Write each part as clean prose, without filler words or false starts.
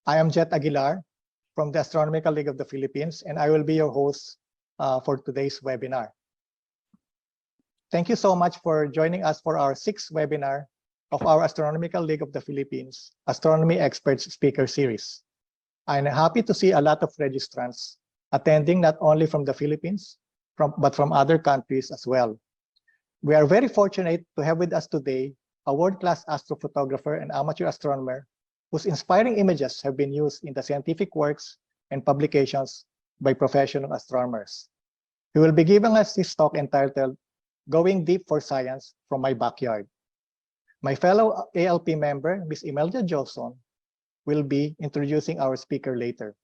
I am Jet Aguilar from the Astronomical League of the Philippines, and I will be your host for today's webinar. Thank you so much for joining us for our 6th webinar of our Astronomical League of the Philippines Astronomy Experts Speaker Series. I'm happy to see a lot of registrants attending not only from the Philippines, but from other countries as well. We are very fortunate to have with us today a world-class astrophotographer and amateur astronomer whose inspiring images have been used in the scientific works and publications by professional astronomers. He will be giving us his talk entitled Going Deep for Science from My Backyard. My fellow ALP member, Ms. Imelda Johnson, will be introducing our speaker later.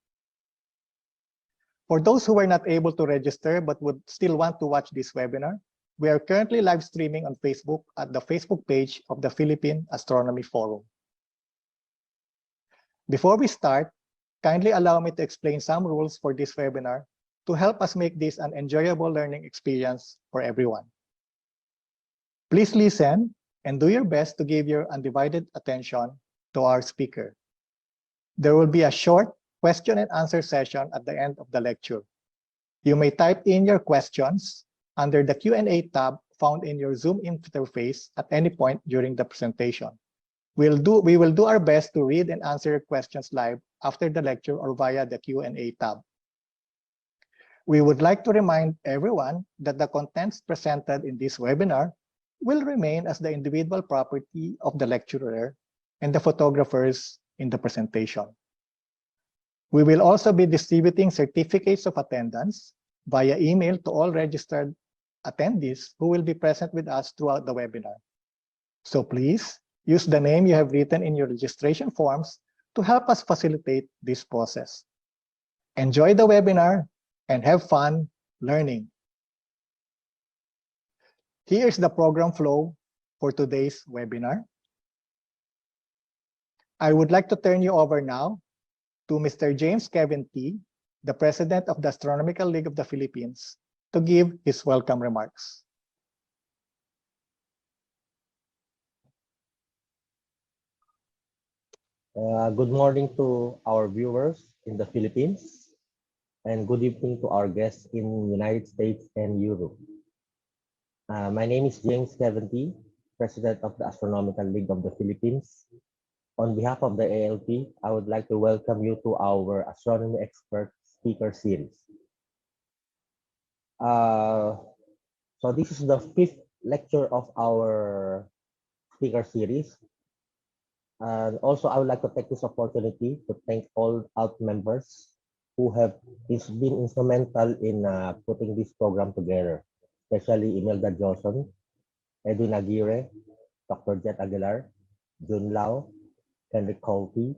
For those who were not able to register but would still want to watch this webinar, we are currently live streaming on Facebook at the Facebook page of the Philippine Astronomy Forum. Before we start, kindly allow me to explain some rules for this webinar to help us make this an enjoyable learning experience for everyone. Please listen and do your best to give your undivided attention to our speaker. There will be a short question and answer session at the end of the lecture. You may type in your questions under the Q&A tab found in your Zoom interface at any point during the presentation. We will do our best to read and answer your questions live after the lecture or via the Q&A tab. We would like to remind everyone that the contents presented in this webinar will remain as the individual property of the lecturer and the photographers in the presentation. We will also be distributing certificates of attendance via email to all registered attendees who will be present with us throughout the webinar. So please use the name you have written in your registration forms to help us facilitate this process. Enjoy the webinar and have fun learning. Here's the program flow for today's webinar. I would like to turn you over now to Mr. James Kevin T., the President of the Astronomical League of the Philippines, to give his welcome remarks. Good morning to our viewers in the Philippines, and good evening to our guests in the United States and Europe. My name is James Kevin T., President of the Astronomical League of the Philippines. On behalf of the ALP, I would like to welcome you to our Astronomy Expert Speaker Series. So this is the 5th lecture of our speaker series. And also, I would like to take this opportunity to thank all ALP members who have been instrumental in putting this program together, especially Imelda Johnson, Edwin Aguirre, Dr. Jet Aguilar, Jun Lau, Henry Colby,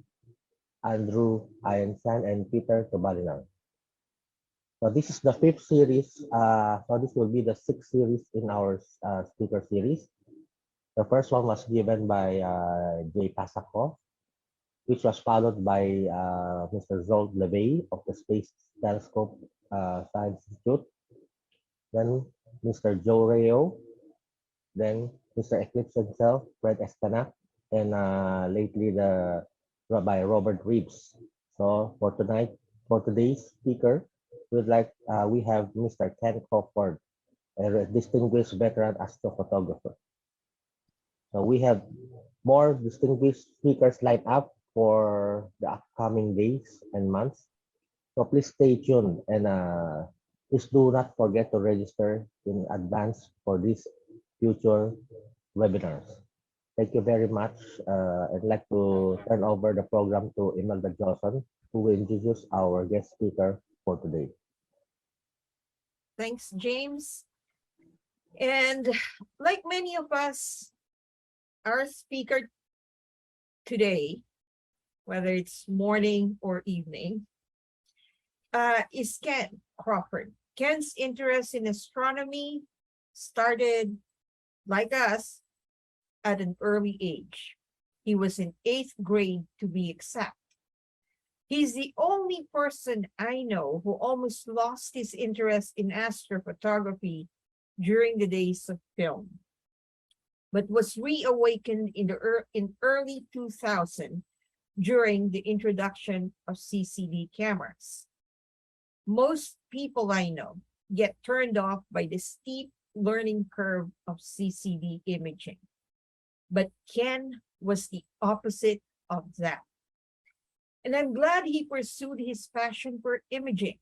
Andrew Iansan, and Peter Tobalinang. So this is the 5th series. So this will be the 6th series in our speaker series. The first one was given by Jay Pasako, which was followed by Mr. Zold Levey of the Space Telescope Science Institute, then Mr. Joe Reo, then Mr. Eclipse himself, Fred Estanak, and lately by Robert Reeves. So for today's speaker, we have Mr. Ken Crawford, a distinguished veteran astrophotographer. So we have more distinguished speakers lined up for the upcoming days and months. So please stay tuned and please do not forget to register in advance for these future webinars. Thank you very much. I'd like to turn over the program to Imelda Johnson, who will introduce our guest speaker for today. Thanks, James. And like many of us, our speaker today, whether it's morning or evening, is Ken Crawford. Ken's interest in astronomy started, like us, at an early age. He was in 8th grade, to be exact. He's the only person I know who almost lost his interest in astrophotography during the days of film, but was reawakened in early 2000 during the introduction of CCD cameras. Most people I know get turned off by the steep learning curve of CCD imaging, but Ken was the opposite of that. And I'm glad he pursued his passion for imaging.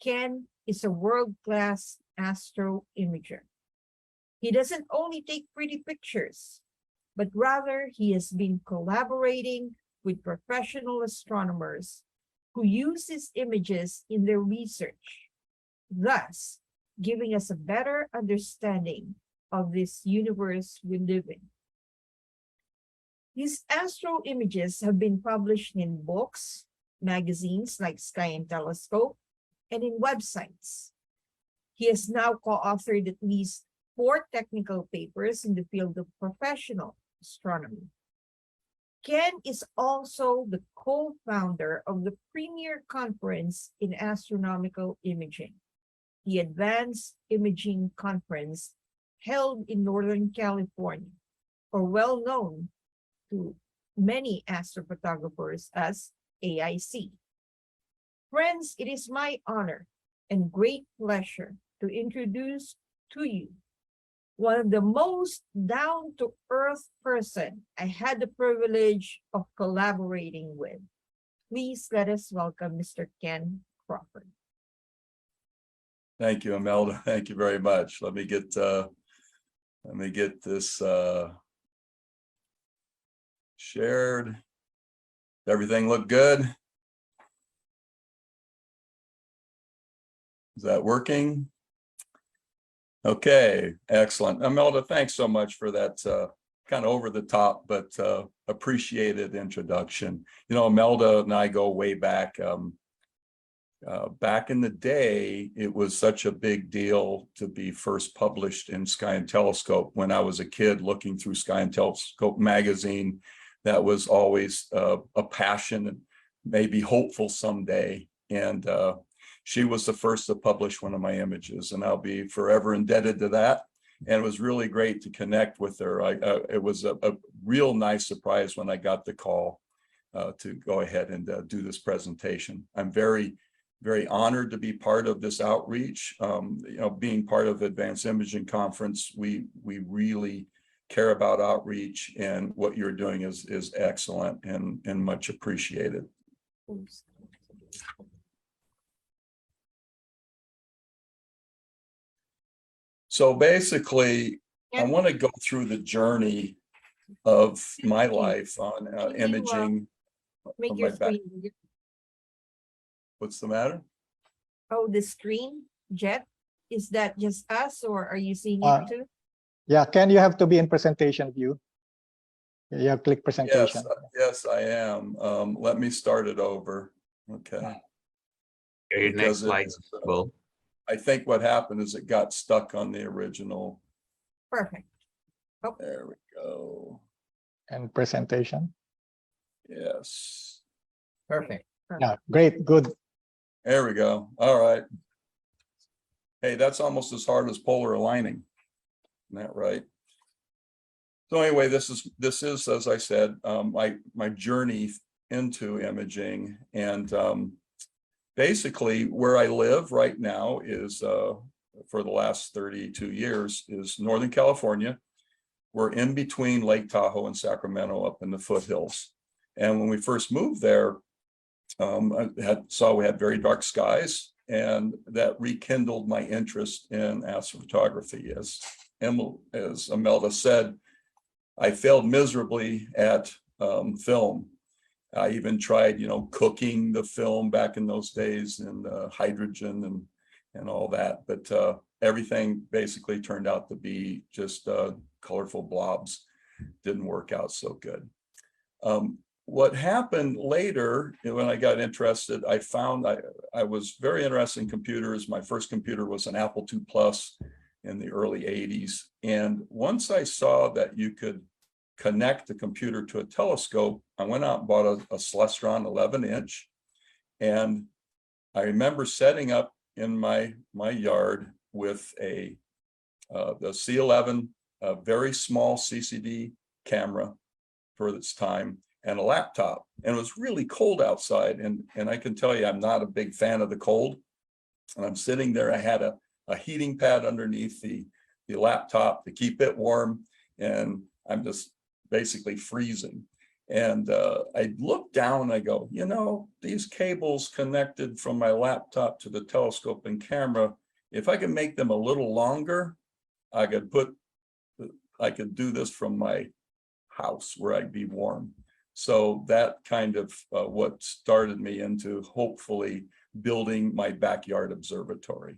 Ken is a world-class astro imager. He doesn't only take pretty pictures, but rather he has been collaborating with professional astronomers who use his images in their research, thus giving us a better understanding of this universe we live in. These astro images have been published in books, magazines like Sky and Telescope, and in websites. He has now co-authored at least 4 technical papers in the field of professional astronomy. Ken is also the co-founder of the premier conference in astronomical imaging, the Advanced Imaging Conference held in Northern California, or well known to many astrophotographers as AIC. Friends, it is my honor and great pleasure to introduce to you one of the most down-to-earth person I had the privilege of collaborating with. Please let us welcome Mr. Ken Crawford. Thank you, Imelda. Thank you very much. Let me get this shared. Everything look good? Is that working? Okay, excellent. Imelda, thanks so much for that kind of over the top, but appreciated introduction. You know, Imelda and I go way back. Back in the day, it was such a big deal to be first published in Sky and Telescope. When I was a kid looking through Sky and Telescope magazine, that was always a passion and maybe hopeful someday. And she was the first to publish one of my images, and I'll be forever indebted to that. And it was really great to connect with her. It was a real nice surprise when I got the call to go ahead and do this presentation. I'm very honored to be part of this outreach. You know, being part of Advanced Imaging Conference, we really care about outreach, and what you're doing is excellent and much appreciated. Oops. So basically, I want to go through the journey of my life on imaging. Make on your my back. screen. What's the matter? Oh, the screen, Jet, is that just us, or are you seeing Uh, it too? Yeah, Ken, you have to be in presentation view. You have to click presentation. Yes, I am. Let me start it over. Okay. Your Because next slide's visible. I think what happened is it got stuck on the original. Perfect. There we go. And presentation. Yes. Perfect. Yeah, great, good. There we go. All right. Hey, that's almost as hard as polar aligning. Isn't that right? So anyway, this is, as I said, my journey into imaging, and basically where I live right now is for the last 32 years is Northern California. We're in between Lake Tahoe and Sacramento up in the foothills. And when we first moved there, we had very dark skies, and that rekindled my interest in astrophotography. As Imelda said, I failed miserably at film. I even tried, cooking the film back in those days, and hydrogen and all that. But everything basically turned out to be just colorful blobs. Didn't work out so good. What happened later, when I got interested, I found I was very interested in computers. My first computer was an Apple II Plus in the early 80s. And once I saw that you could connect the computer to a telescope, I went out and bought a Celestron 11-inch. And I remember setting up in my yard with the C11, a very small CCD camera for its time, and a laptop. And it was really cold outside. And I can tell you, I'm not a big fan of the cold. And I'm sitting there, I had a heating pad underneath the laptop to keep it warm. And I'm just basically freezing. And I look down and I go, you know, these cables connected from my laptop to the telescope and camera, if I can make them a little longer, I could do this from my house where I'd be warm. So that kind of what started me into hopefully building my backyard observatory.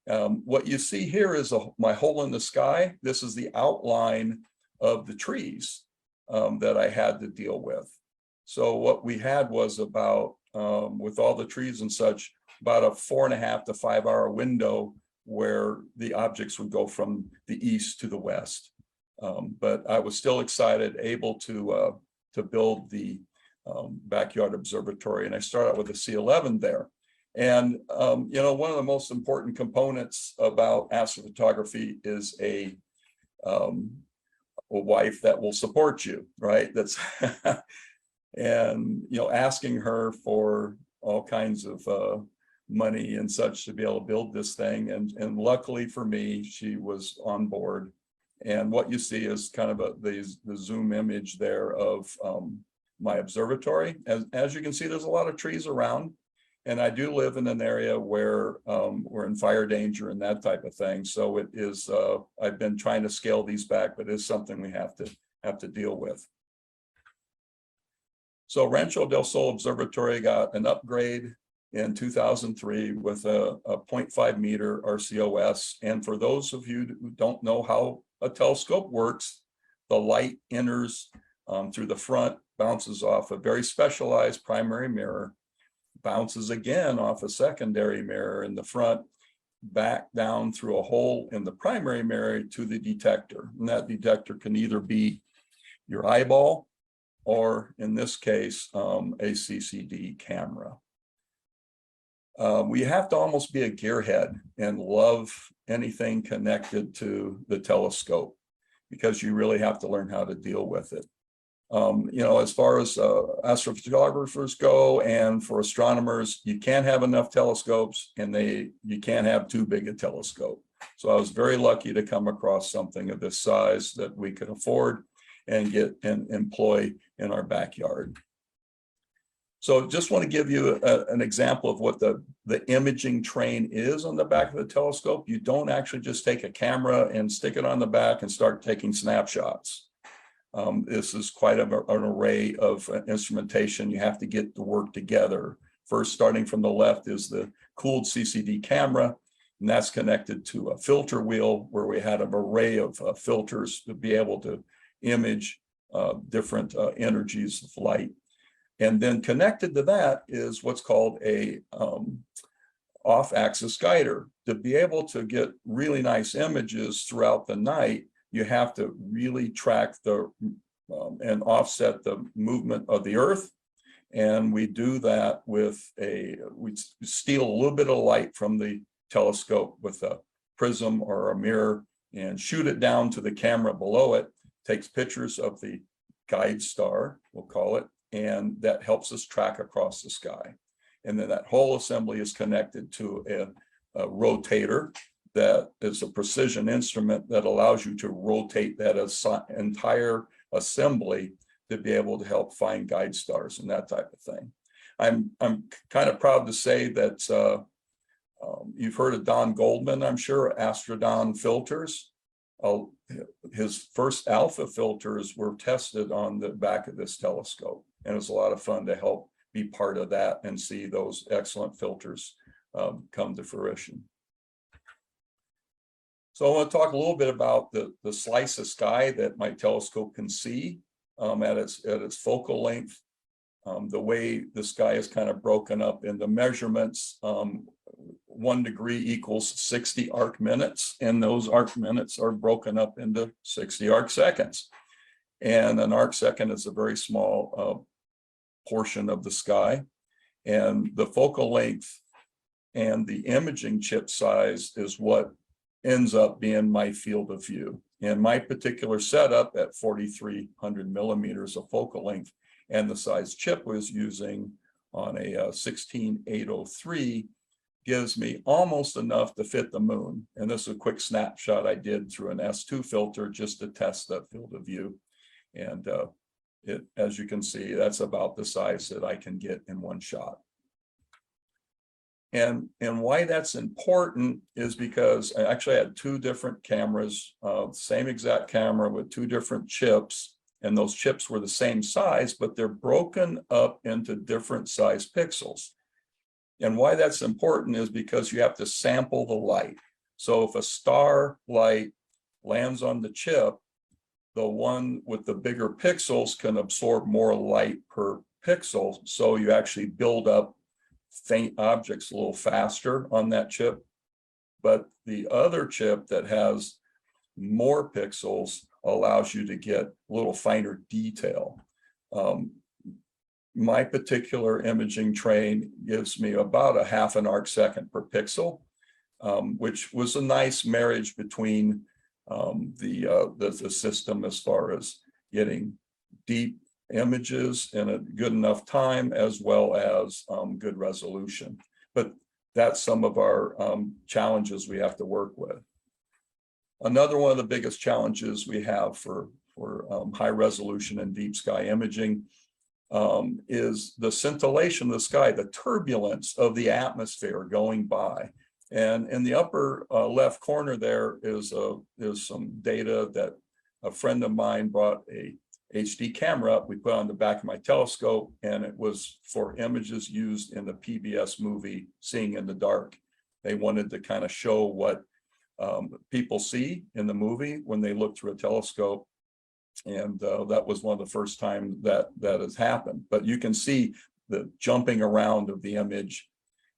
What you see here is my hole in the sky. This is the outline of the trees that I had to deal with. So what we had was about, with all the trees and such, about a 4.5 to 5 hour window where the objects would go from the east to the west. But I was still excited, able to build the backyard observatory. And I started out with a C11 there. And, you know, one of the most important components about astrophotography is a wife that will support you, right? That's and, you know, asking her for all kinds of money and such to be able to build this thing. And luckily for me, she was on board. And what you see is kind of the zoom image there of my observatory. As you can see, there's a lot of trees around. And I do live in an area where we're in fire danger and that type of thing. So it is, I've been trying to scale these back, but it's something we have to deal with. So Rancho Del Sol Observatory got an upgrade in 2003 with a 0.5 meter RCOS. And for those of you who don't know how a telescope works, the light enters through the front, bounces off a very specialized primary mirror, bounces again off a secondary mirror in the front, back down through a hole in the primary mirror to the detector. And that detector can either be your eyeball or, in this case, a CCD camera. We have to almost be a gearhead and love anything connected to the telescope because you really have to learn how to deal with it. You know, as far as astrophotographers go and for astronomers, you can't have enough telescopes and you can't have too big a telescope. So I was very lucky to come across something of this size that we could afford and get and employ in our backyard. So just want to give you an example of what the imaging train is on the back of the telescope. You don't actually just take a camera and stick it on the back and start taking snapshots. This is quite an array of instrumentation. You have to get the work together. First, starting from the left is the cooled CCD camera, and that's connected to a filter wheel where we had an array of filters to be able to image different energies of light. And then connected to that is what's called a off-axis guider. To be able to get really nice images throughout the night, you have to really track the and offset the movement of the Earth. And we do that with we steal a little bit of light from the telescope with a prism or a mirror and shoot it down to the camera below it, takes pictures of the guide star, we'll call it, and that helps us track across the sky. And then that whole assembly is connected to a rotator that is a precision instrument that allows you to rotate that entire assembly to be able to help find guide stars and that type of thing. I'm kind of proud to say that you've heard of Don Goldman, I'm sure, Astrodon filters. His first alpha filters were tested on the back of this telescope. And it was a lot of fun to help be part of that and see those excellent filters come to fruition. So I want to talk a little bit about the slice of sky that my telescope can see at its focal length. The way the sky is kind of broken up into measurements, 1 degree equals 60 arc minutes, and those arc minutes are broken up into 60 arc seconds. And an arc second is a very small portion of the sky. And the focal length and the imaging chip size is what ends up being my field of view. And my particular setup at 4,300 millimeters of focal length and the size chip was using on a 16803 gives me almost enough to fit the moon. And this is a quick snapshot I did through an S2 filter just to test that field of view. And as you can see, that's about the size that I can get in one shot. And why that's important is because I actually had two different cameras, same exact camera with two different chips, and those chips were the same size, but they're broken up into different size pixels. And why that's important is because you have to sample the light. So if a star light lands on the chip, the one with the bigger pixels can absorb more light per pixel. So you actually build up faint objects a little faster on that chip. But the other chip that has more pixels allows you to get a little finer detail. My particular imaging train gives me about a half an arc second per pixel, which was a nice marriage between the system as far as getting deep images in a good enough time as well as good resolution. But that's some of our challenges we have to work with. Another one of the biggest challenges we have for high resolution and deep sky imaging is the scintillation of the sky, the turbulence of the atmosphere going by. And in the upper left corner there is some data that a friend of mine brought a HD camera up. We put on the back of my telescope, and it was for images used in the PBS movie Seeing in the Dark. They wanted to kind of show what people see in the movie when they look through a telescope. And that was one of the first time that has happened. But you can see the jumping around of the image.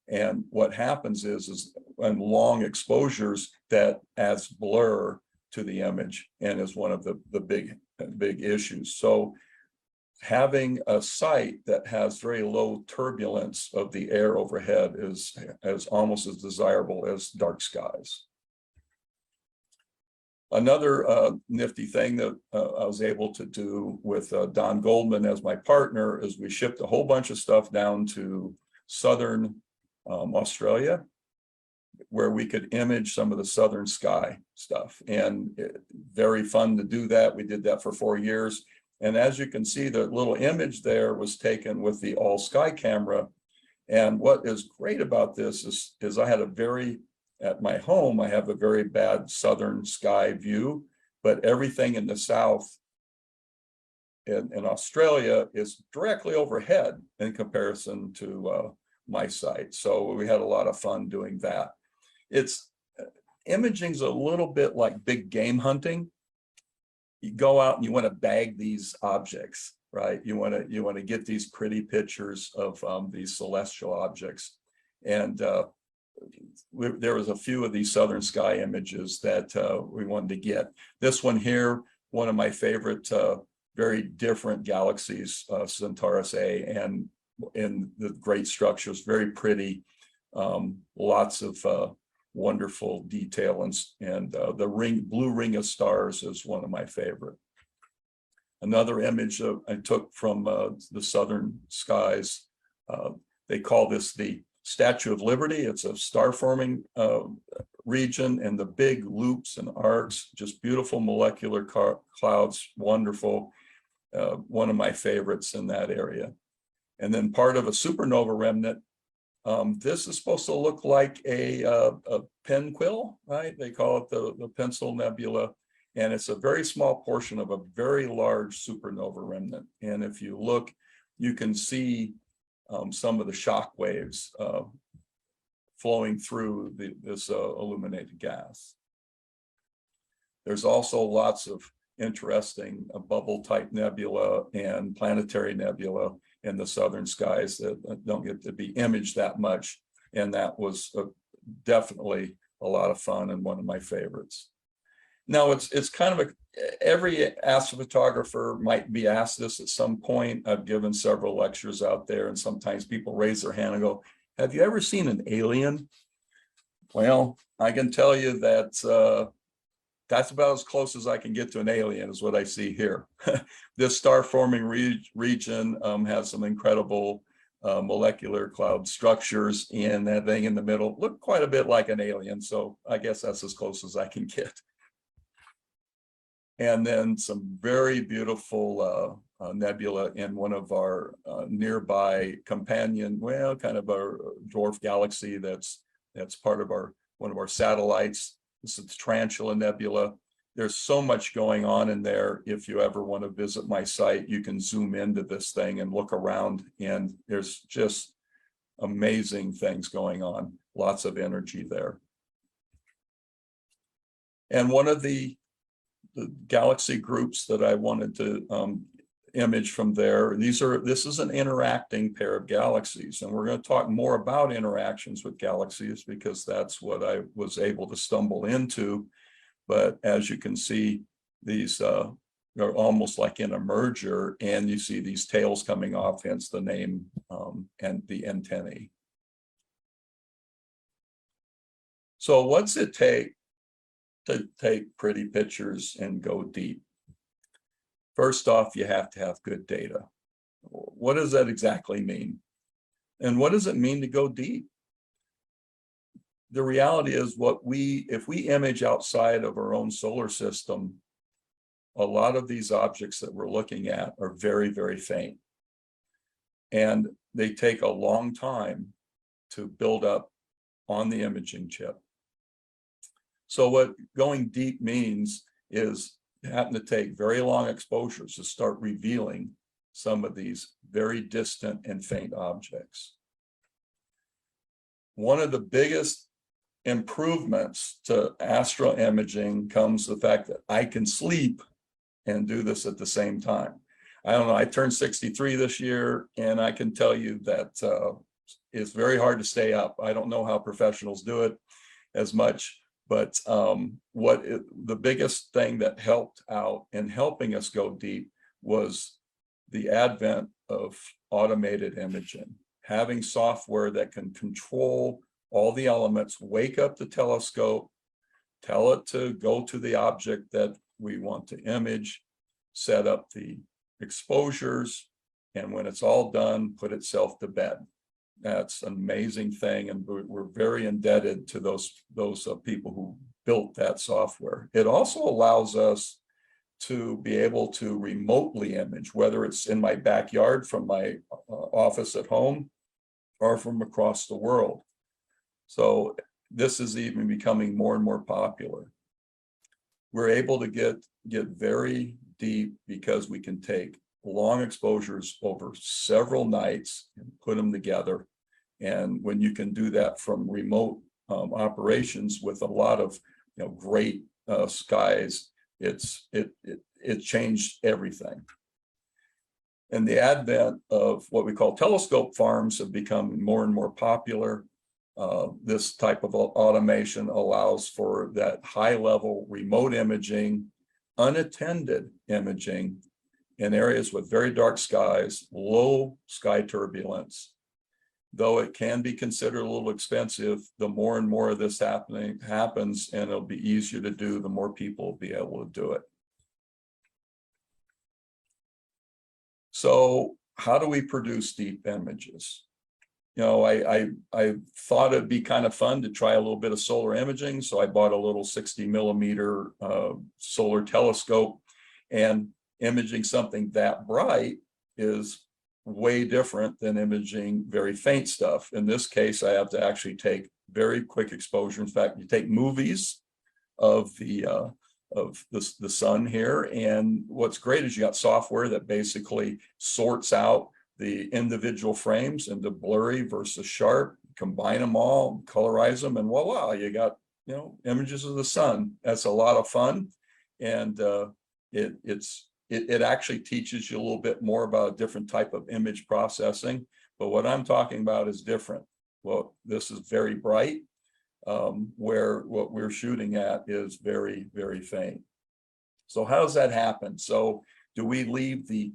And what happens is in long exposures that adds blur to the image and is one of the big issues. So having a site that has very low turbulence of the air overhead is almost as desirable as dark skies. Another nifty thing that I was able to do with Don Goldman as my partner is we shipped a whole bunch of stuff down to southern Australia, where we could image some of the southern sky stuff. And very fun to do that. We did that for 4 years. And as you can see, the little image there was taken with the all sky camera. And what is great about this is I had at my home, I have a very bad southern sky view, but everything in the south in Australia is directly overhead in comparison to my site. So we had a lot of fun doing that. Imaging's a little bit like big game hunting. You go out and you want to bag these objects, right? You want to get these pretty pictures of these celestial objects. And there was a few of these southern sky images that we wanted to get. This one here, one of my favorite, very different galaxies, Centaurus A, and in the great structures, very pretty, lots of wonderful detail, and the blue ring of stars is one of my favorite. Another image I took from the southern skies, they call this the Statue of Liberty. It's a star forming region, and the big loops and arcs, just beautiful molecular clouds, wonderful. One of my favorites in that area. And then part of a supernova remnant. This is supposed to look like a pen quill, right? They call it the Pencil Nebula. And it's a very small portion of a very large supernova remnant. And if you look, you can see some of the shock waves flowing through this illuminated gas. There's also lots of interesting bubble type nebula and planetary nebula in the southern skies that don't get to be imaged that much. And that was definitely a lot of fun and one of my favorites. Now it's kind of every astrophotographer might be asked this at some point. I've given several lectures out there, and sometimes people raise their hand and go, have you ever seen an alien? Well, I can tell you that that's about as close as I can get to an alien is what I see here. This star forming region has some incredible molecular cloud structures, and that thing in the middle looked quite a bit like an alien. So I guess that's as close as I can get. And then some very beautiful nebula in one of our nearby companion, well, kind of a dwarf galaxy that's part of one of our satellites. This is the Tarantula Nebula. There's so much going on in there. If you ever want to visit my site, you can zoom into this thing and look around, and there's just amazing things going on. Lots of energy there. And one of the galaxy groups that I wanted to image from there, this is an interacting pair of galaxies, and we're going to talk more about interactions with galaxies because that's what I was able to stumble into. But as you can see, these are almost like in a merger, and you see these tails coming off, hence the name and the antennae. So what's it take to take pretty pictures and go deep? First off, you have to have good data. What does that exactly mean? And what does it mean to go deep? The reality is if we image outside of our own solar system, a lot of these objects that we're looking at are very, very faint. And they take a long time to build up on the imaging chip. So what going deep means is having to take very long exposures to start revealing some of these very distant and faint objects. One of the biggest improvements to astro imaging comes the fact that I can sleep and do this at the same time. I don't know, I turned 63 this year, and I can tell you that it's very hard to stay up. I don't know how professionals do it as much, but the biggest thing that helped out in helping us go deep was the advent of automated imaging. Having software that can control all the elements, wake up the telescope, tell it to go to the object that we want to image, set up the exposures, and when it's all done, put itself to bed. That's an amazing thing, and we're very indebted to those people who built that software. It also allows us to be able to remotely image, whether it's in my backyard from my office at home or from across the world. So this is even becoming more and more popular. We're able to get very deep because we can take long exposures over several nights and put them together. And when you can do that from remote operations with a lot of great skies, it changed everything. And the advent of what we call telescope farms have become more and more popular. This type of automation allows for that high-level remote imaging, unattended imaging in areas with very dark skies, low sky turbulence. Though it can be considered a little expensive, the more and more of this happens, and it'll be easier to do, the more people will be able to do it. So how do we produce deep images? I thought it'd be kind of fun to try a little bit of solar imaging. So I bought a little 60 millimeter solar telescope, and imaging something that bright is way different than imaging very faint stuff. In this case, I have to actually take very quick exposure. In fact, you take movies of the sun here, and what's great is you got software that basically sorts out the individual frames into blurry versus sharp, combine them all, colorize them, and voila, you got images of the sun. That's a lot of fun, and it actually teaches you a little bit more about a different type of image processing. But what I'm talking about is different. Well, this is very bright, where what we're shooting at is very, very faint. So how does that happen? So do we leave the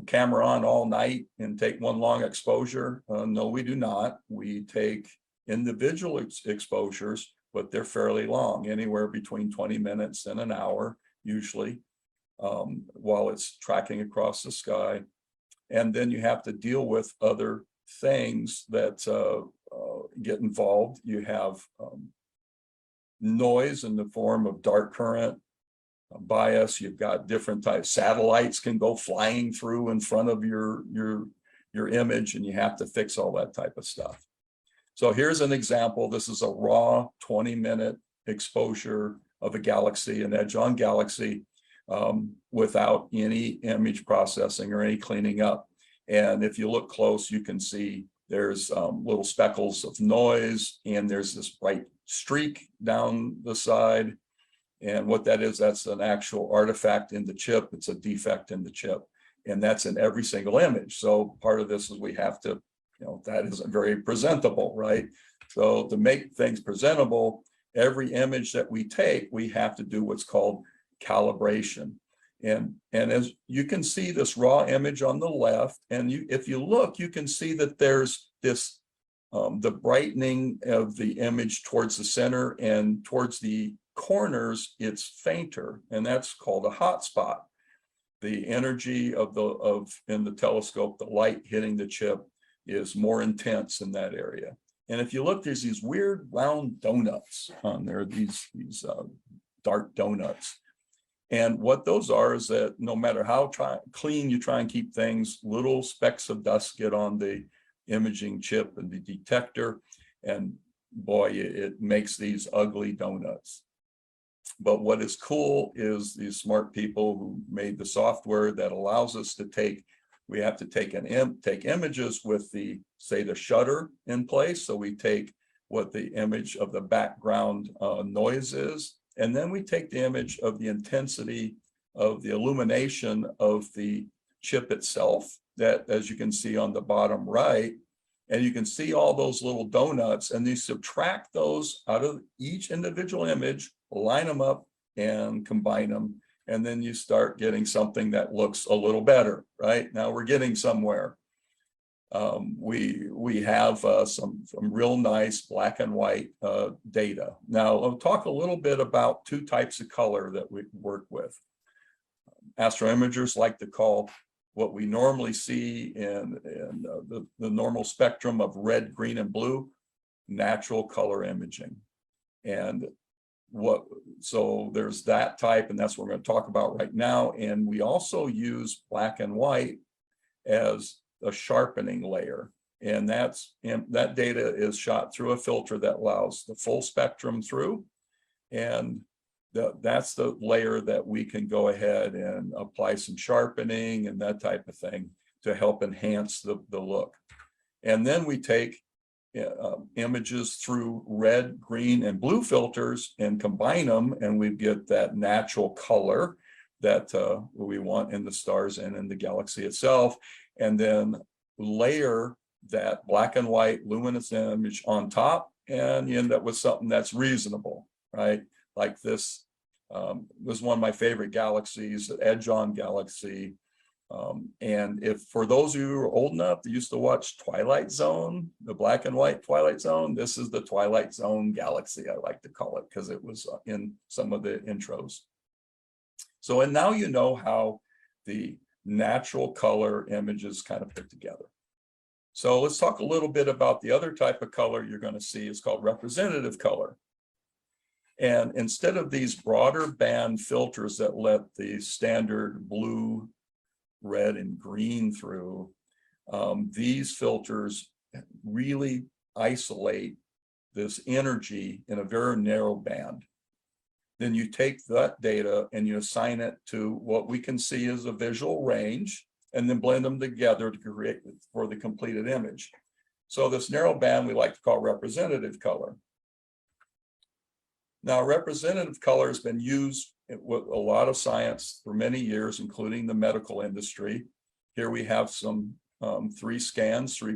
camera on all night and take one long exposure? No, we do not. We take individual exposures, but they're fairly long, anywhere between 20 minutes and an hour, usually, while it's tracking across the sky. And then you have to deal with other things that get involved. You have noise in the form of dark current, bias. You've got different types. Satellites can go flying through in front of your image, and you have to fix all that type of stuff. So here's an example. This is a raw 20-minute exposure of a galaxy, an edge-on galaxy, without any image processing or any cleaning up. And if you look close, you can see there's little speckles of noise, and there's this bright streak down the side. And what that is, that's an actual artifact in the chip. It's a defect in the chip. And that's in every single image. So part of this is we have to, that isn't very presentable, right? So to make things presentable, every image that we take, we have to do what's called calibration. And as you can see this raw image on the left, and if you look, you can see that there's this, the brightening of the image towards the center, and towards the corners, it's fainter, and that's called a hot spot. The energy in the telescope, the light hitting the chip, is more intense in that area. And if you look, there's these weird round donuts on there, these dark donuts. And what those are is that no matter how clean you try and keep things, little specks of dust get on the imaging chip and the detector, and boy, it makes these ugly donuts. But what is cool is these smart people who made the software that allows us to we have to take images with say the shutter in place. So we take what the image of the background noise is, and then we take the image of the intensity of the illumination of the chip itself, that, as you can see on the bottom right, and you can see all those little donuts, and you subtract those out of each individual image, line them up and combine them, and then you start getting something that looks a little better, right? Now we're getting somewhere. We have some real nice black and white data. Now I'll talk a little bit about two types of color that we work with. Astroimagers like to call what we normally see in the normal spectrum of red, green, and blue, natural color imaging. And so there's that type, and that's what we're going to talk about right now. And we also use black and white as a sharpening layer. And that data is shot through a filter that allows the full spectrum through. And that's the layer that we can go ahead and apply some sharpening and that type of thing to help enhance the look. And then we take images through red, green, and blue filters and combine them, and we get that natural color that we want in the stars and in the galaxy itself, and then layer that black and white luminous image on top, and you end up with something that's reasonable, right? Like this was one of my favorite galaxies, edge-on galaxy. And if for those of you who are old enough that used to watch Twilight Zone, the black and white Twilight Zone, this is the Twilight Zone galaxy, I like to call it, because it was in some of the intros. So, and now you know how the natural color images kind of fit together. So let's talk a little bit about the other type of color you're going to see. It's called representative color. And instead of these broader band filters that let the standard blue, red, and green through, these filters really isolate this energy in a very narrow band. Then you take that data and you assign it to what we can see as a visual range, and then blend them together to create for the completed image. So this narrow band we like to call representative color. Now, representative color has been used with a lot of science for many years, including the medical industry. Here we have some three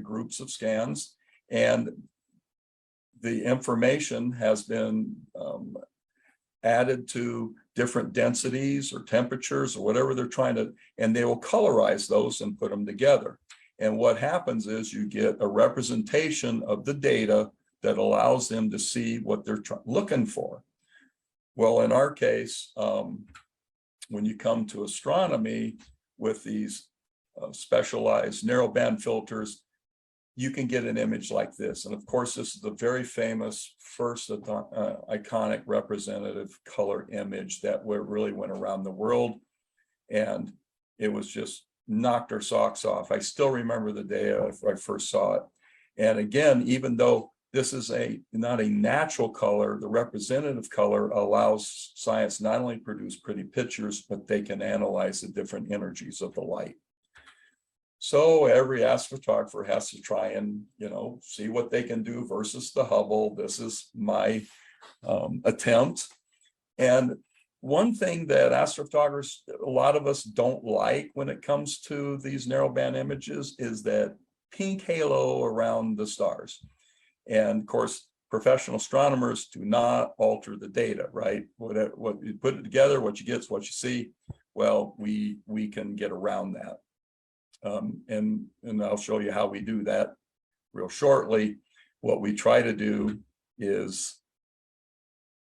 groups of scans, and the information has been added to different densities or temperatures or whatever they're trying to, and they will colorize those and put them together. And what happens is you get a representation of the data that allows them to see what they're looking for. Well, in our case, when you come to astronomy with these specialized narrowband filters, you can get an image like this. And of course, this is the very famous first iconic representative color image that really went around the world. And it was just knocked our socks off. I still remember the day I first saw it. And again, even though this is not a natural color, the representative color allows science not only produce pretty pictures, but they can analyze the different energies of the light. So every astrophotographer has to try and, see what they can do versus the Hubble. This is my attempt. And one thing that astrophotographers, a lot of us don't like when it comes to these narrowband images is that pink halo around the stars. And of course, professional astronomers do not alter the data, right? What you put it together, what you get is what you see. Well, we can get around that. And I'll show you how we do that real shortly. What we try to do is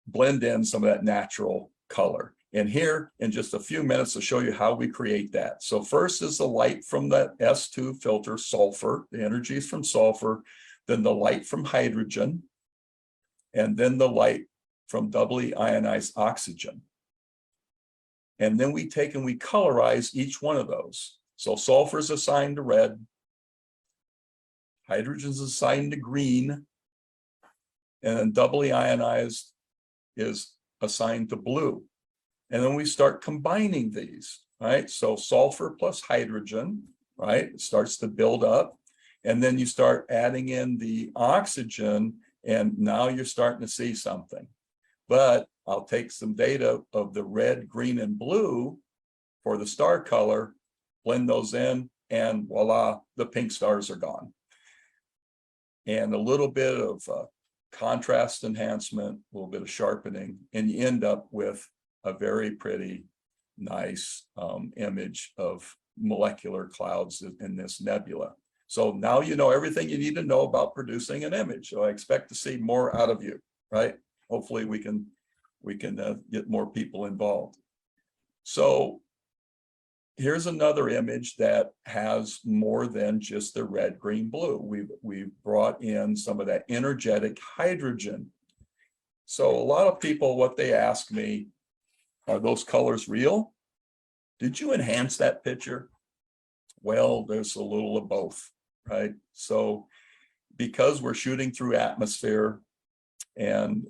blend in some of that natural color. And here in just a few minutes to show you how we create that. So first is the light from that S2 filter, sulfur, the energy is from sulfur, then the light from hydrogen, and then the light from doubly ionized oxygen. And then we take and we colorize each one of those. So sulfur is assigned to red, hydrogen is assigned to green, and then doubly ionized is assigned to blue. And then we start combining these, right? So sulfur plus hydrogen, right? It starts to build up. And then you start adding in the oxygen, and now you're starting to see something. But I'll take some data of the red, green, and blue for the star color, blend those in, and voila, the pink stars are gone. And a little bit of contrast enhancement, a little bit of sharpening, and you end up with a very pretty, nice image of molecular clouds in this nebula. So now you know everything you need to know about producing an image. So I expect to see more out of you, right? Hopefully we can get more people involved. So here's another image that has more than just the red, green, blue. We've brought in some of that energetic hydrogen. So a lot of people, what they ask me, are those colors real? Did you enhance that picture? Well, there's a little of both, right? So because we're shooting through atmosphere and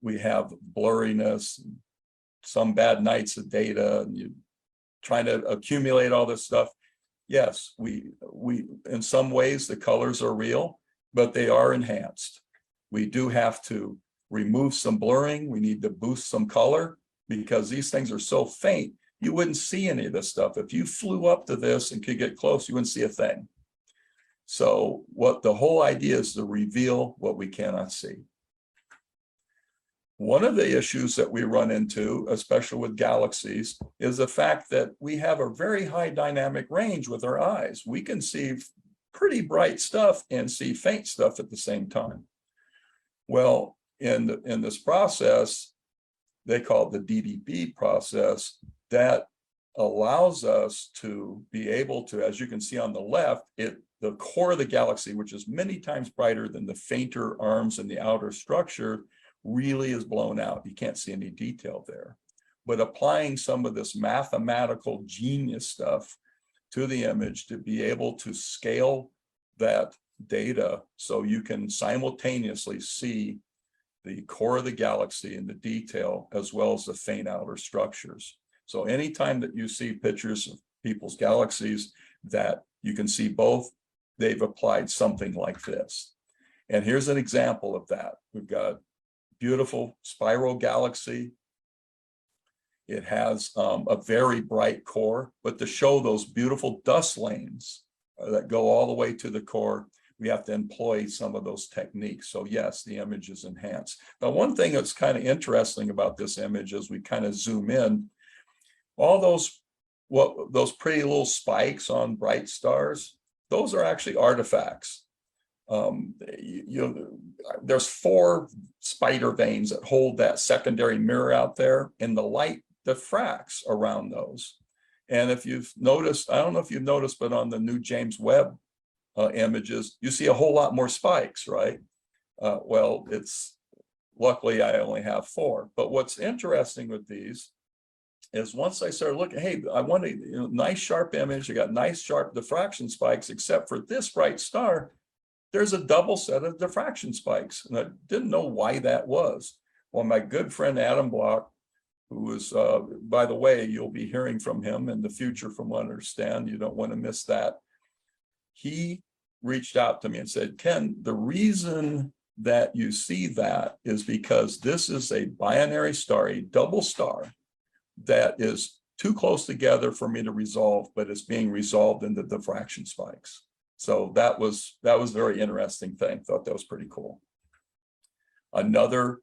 we have blurriness, some bad nights of data, and you trying to accumulate all this stuff. Yes, we in some ways the colors are real, but they are enhanced. We do have to remove some blurring. We need to boost some color because these things are so faint, you wouldn't see any of this stuff. If you flew up to this and could get close, you wouldn't see a thing. So what the whole idea is to reveal what we cannot see. One of the issues that we run into, especially with galaxies, is the fact that we have a very high dynamic range with our eyes. We can see pretty bright stuff and see faint stuff at the same time. Well, in this process, they call it the DDB process, that allows us to be able to, as you can see on the left, the core of the galaxy, which is many times brighter than the fainter arms in the outer structure, really is blown out. You can't see any detail there. But applying some of this mathematical genius stuff to the image to be able to scale that data so you can simultaneously see the core of the galaxy in the detail as well as the faint outer structures. So anytime that you see pictures of people's galaxies that you can see both, they've applied something like this. And here's an example of that. We've got beautiful spiral galaxy. It has a very bright core, but to show those beautiful dust lanes that go all the way to the core, we have to employ some of those techniques. So yes, the image is enhanced. Now, one thing that's kind of interesting about this image as we kind of zoom in, all those pretty little spikes on bright stars, those are actually artifacts. there's 4 spider veins that hold that secondary mirror out there, and the light diffracts around those. And if you've noticed, I don't know if you've noticed, but on the new James Webb images, you see a whole lot more spikes, right? Well, luckily I only have 4. But what's interesting with these is once I started looking, hey, I want a nice sharp image. I got nice sharp diffraction spikes, except for this bright star, there's a double set of diffraction spikes. And I didn't know why that was. Well, my good friend Adam Block, who is, by the way, you'll be hearing from him in the future from what I understand. You don't want to miss that. He reached out to me and said, Ken, the reason that you see that is because this is a binary star, a double star that is too close together for me to resolve, but it's being resolved in the diffraction spikes. So that was a very interesting thing. Thought that was pretty cool. Another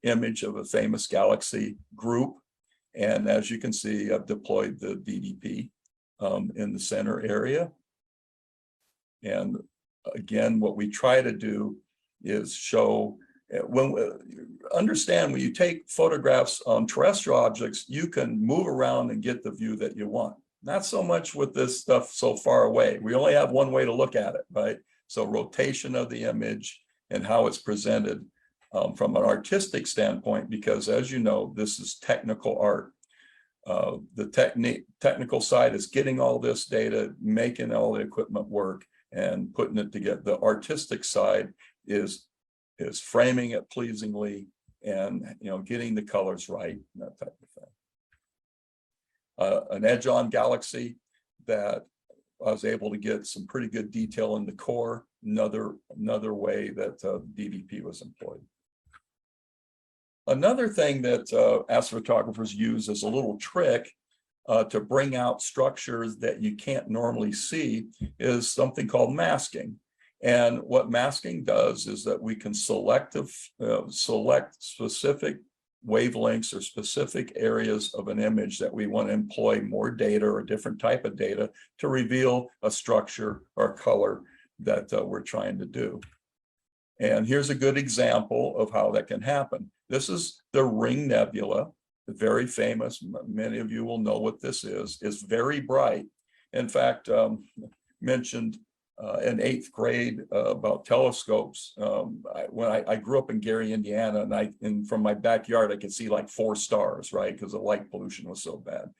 image of a famous galaxy group. And as you can see, I've deployed the DDP in the center area. And again, what we try to do is show, understand when you take photographs on terrestrial objects, you can move around and get the view that you want. Not so much with this stuff so far away. We only have one way to look at it, right? So rotation of the image and how it's presented from an artistic standpoint, because as you know, this is technical art. The technical side is getting all this data, making all the equipment work and putting it together. The artistic side is framing it pleasingly and getting the colors right, and that type of thing. An edge-on galaxy that I was able to get some pretty good detail in the core. Another way that DDP was employed. Another thing that astrophotographers use as a little trick to bring out structures that you can't normally see is something called masking. And what masking does is that we can select specific wavelengths or specific areas of an image that we want to employ more data or a different type of data to reveal a structure or color that we're trying to do. And here's a good example of how that can happen. This is the Ring Nebula, very famous. Many of you will know what this is. It's very bright. In fact, mentioned in 8th grade about telescopes. When I grew up in Gary, Indiana, and from my backyard, I could see like 4 stars, right? Because the light pollution was so bad.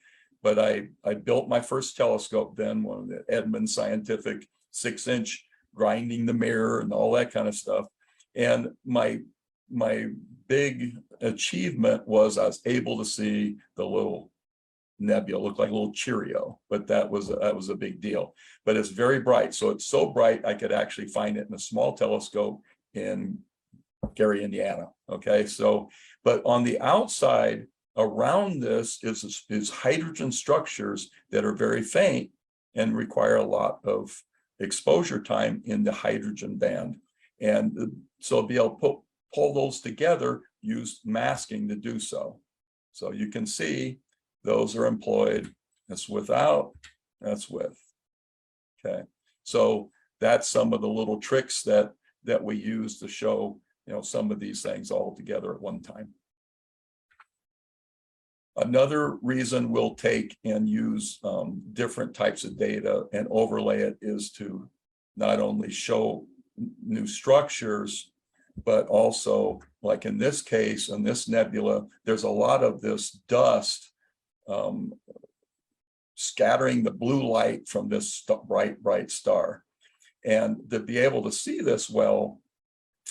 But I built my first telescope then, one of the Edmund Scientific 6-inch, grinding the mirror and all that kind of stuff. And my big achievement was I was able to see the little nebula, looked like a little Cheerio, but that was a big deal. But it's very bright. So it's so bright, I could actually find it in a small telescope in Gary, Indiana. Okay, so, but on the outside around this is hydrogen structures that are very faint and require a lot of exposure time in the hydrogen band. And so be able to pull those together, use masking to do so. So you can see those are employed. That's without, that's with. Okay, so that's some of the little tricks that we use to show some of these things all together at one time. Another reason we'll take and use different types of data and overlay it is to not only show new structures, but also, like in this case, in this nebula, there's a lot of this dust scattering the blue light from this bright star. And to be able to see this well,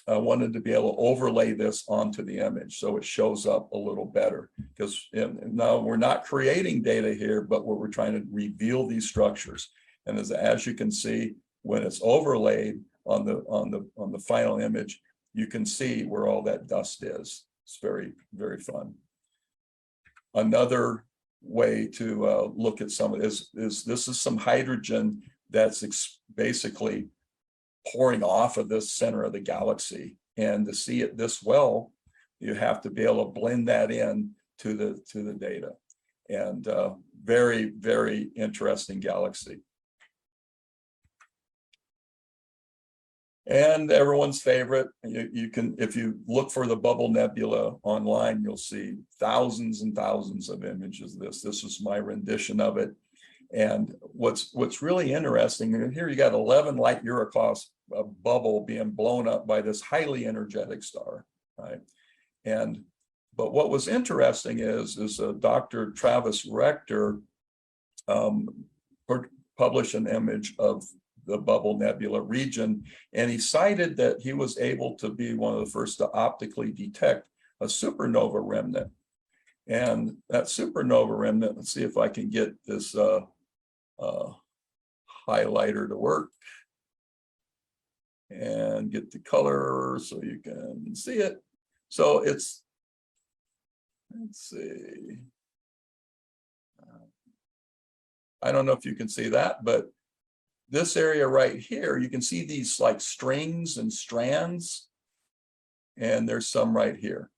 I wanted to be able to overlay this onto the image so it shows up a little better. Because now we're not creating data here, but we're trying to reveal these structures. And as you can see, when it's overlaid on the final image, you can see where all that dust is. It's very, very fun. Another way to look at some of this is some hydrogen that's basically pouring off of this center of the galaxy. And to see it this well, you have to be able to blend that in to the data. And very, very interesting galaxy. And everyone's favorite, you can, if you look for the bubble nebula online, you'll see thousands and thousands of images of this. This is my rendition of it. And what's really interesting, and here you got 11 light year across a bubble being blown up by this highly energetic star, right? But what was interesting is Dr. Travis Rector published an image of the bubble nebula region, and he cited that he was able to be one of the first to optically detect a supernova remnant. And that supernova remnant, let's see if I can get this highlighter to work and get the color so you can see it. So it's, let's see. I don't know if you can see that, but this area right here, you can see these like strings and strands, and there's some right here.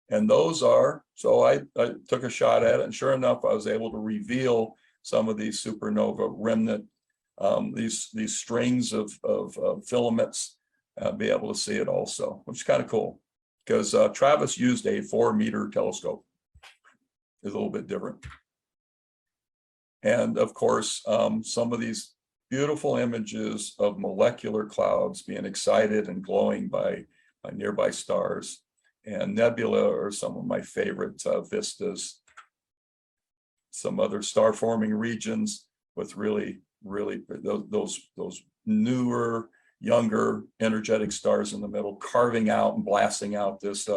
And those are, so I took a shot at it, and sure enough, I was able to reveal some of these supernova remnant, these strings of filaments, be able to see it also, which is kind of cool, because Travis used a 4-meter telescope. It's a little bit different. And of course, some of these beautiful images of molecular clouds being excited and glowing by nearby stars. And nebula are some of my favorite vistas. Some other star forming regions with really those newer, younger, energetic stars in the middle, carving out and blasting out this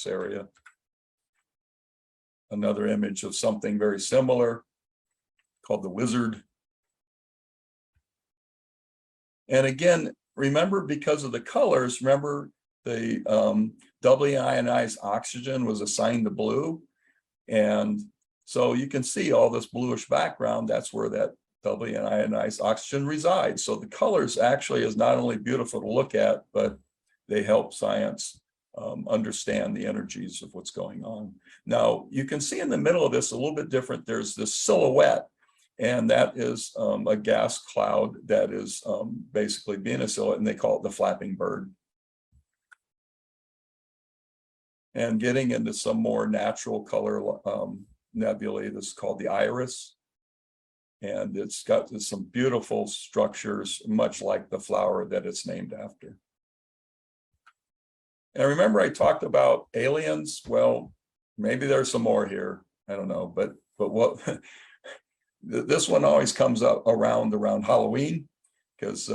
area. Another image of something very similar, called the Wizard. And again, remember, because of the colors, remember the doubly ionized oxygen was assigned to blue. And so you can see all this bluish background, that's where that doubly ionized oxygen resides. So the colors actually is not only beautiful to look at, but they help science understand the energies of what's going on. Now, you can see in the middle of this a little bit different, there's this silhouette. And that is a gas cloud that is basically being a silhouette, and they call it the flapping bird. And getting into some more natural color nebulae, this is called the iris. And it's got some beautiful structures, much like the flower that it's named after. And remember, I talked about aliens. Well, maybe there's some more here. I don't know, but what this one always comes up around Halloween, because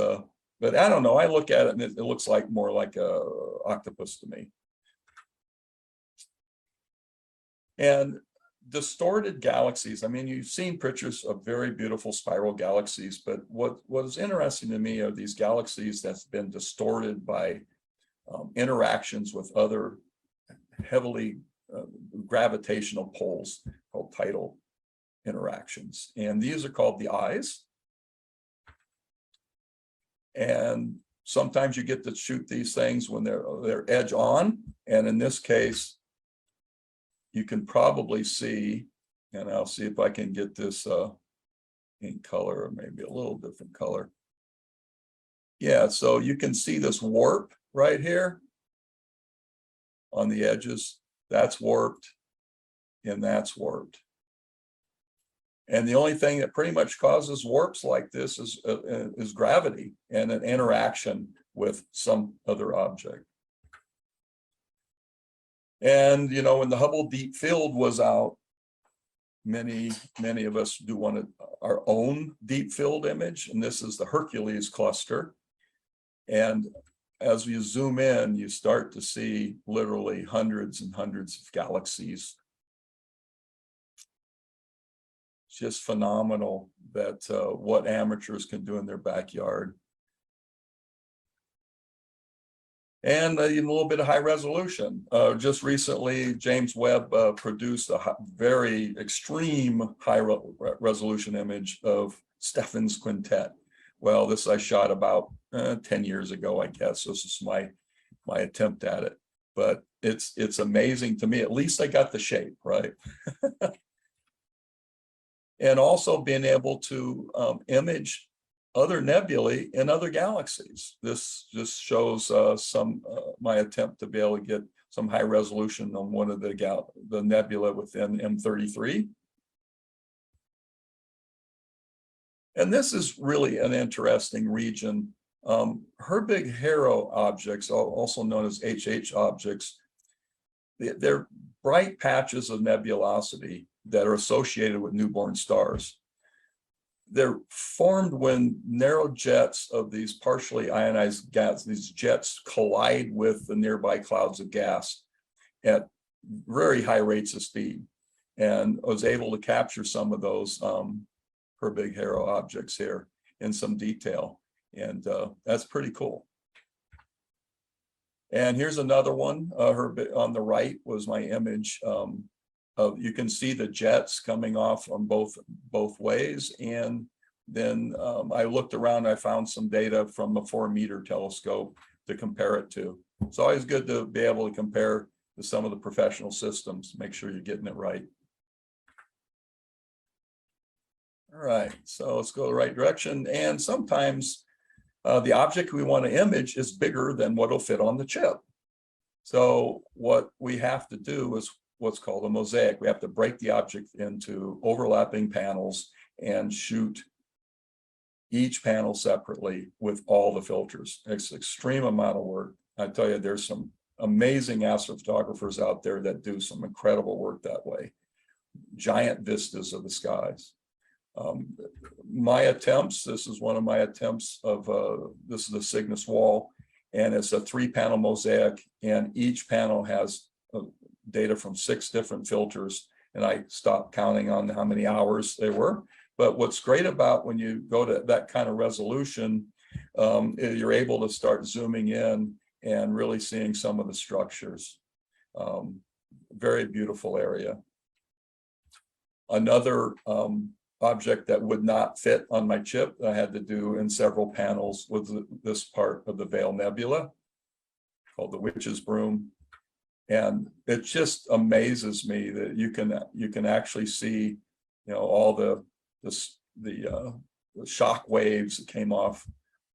but I don't know, I look at it and it looks like more like a octopus to me. And distorted galaxies, I mean, you've seen pictures of very beautiful spiral galaxies, but what is interesting to me are these galaxies that's been distorted by interactions with other heavily gravitational poles called tidal interactions. And these are called the eyes. And sometimes you get to shoot these things when they're edge on. And in this case, you can probably see, and I'll see if I can get this in color, or maybe a little different color. Yeah, so you can see this warp right here on the edges. That's warped, and that's warped. And the only thing that pretty much causes warps like this is gravity and an interaction with some other object. And, you know, when the Hubble Deep Field was out, many of us do want our own deep field image. And this is the Hercules cluster. And as you zoom in, you start to see literally hundreds and hundreds of galaxies. It's just phenomenal that what amateurs can do in their backyard. And even a little bit of high resolution. Just recently, James Webb produced a very extreme high resolution image of Stephan's quintet. Well, this I shot about 10 years ago, I guess. This is my attempt at it. But it's amazing to me. At least I got the shape, right? And also being able to image other nebulae in other galaxies. This just shows my attempt to be able to get some high resolution on one of the nebula within M33. And this is really an interesting region. Her big Haro objects, also known as HH objects, they're bright patches of nebulosity that are associated with newborn stars. They're formed when narrow jets of these partially ionized gas, these jets collide with the nearby clouds of gas at very high rates of speed. And I was able to capture some of those her big Haro objects here in some detail. And that's pretty cool. And here's another one. On the right was my image you can see the jets coming off on both ways. And then I looked around, I found some data from a 4-meter telescope to compare it to. It's always good to be able to compare to some of the professional systems, make sure you're getting it right. All right, so let's go the right direction. And sometimes the object we want to image is bigger than what will fit on the chip. So what we have to do is what's called a mosaic. We have to break the object into overlapping panels and shoot each panel separately with all the filters. It's an extreme amount of work. I tell you, there's some amazing astrophotographers out there that do some incredible work that way. Giant vistas of the skies. My attempts, this is one of my attempts of, this is the Cygnus Wall, and it's a 3-panel mosaic, and each panel has data from 6 different filters, and I stopped counting on how many hours they were. But what's great about when you go to that kind of resolution, you're able to start zooming in and really seeing some of the structures. Very beautiful area. Another object that would not fit on my chip that I had to do in several panels was this part of the Veil Nebula called the Witch's Broom. And it just amazes me that you can actually see, you know, all the shock waves that came off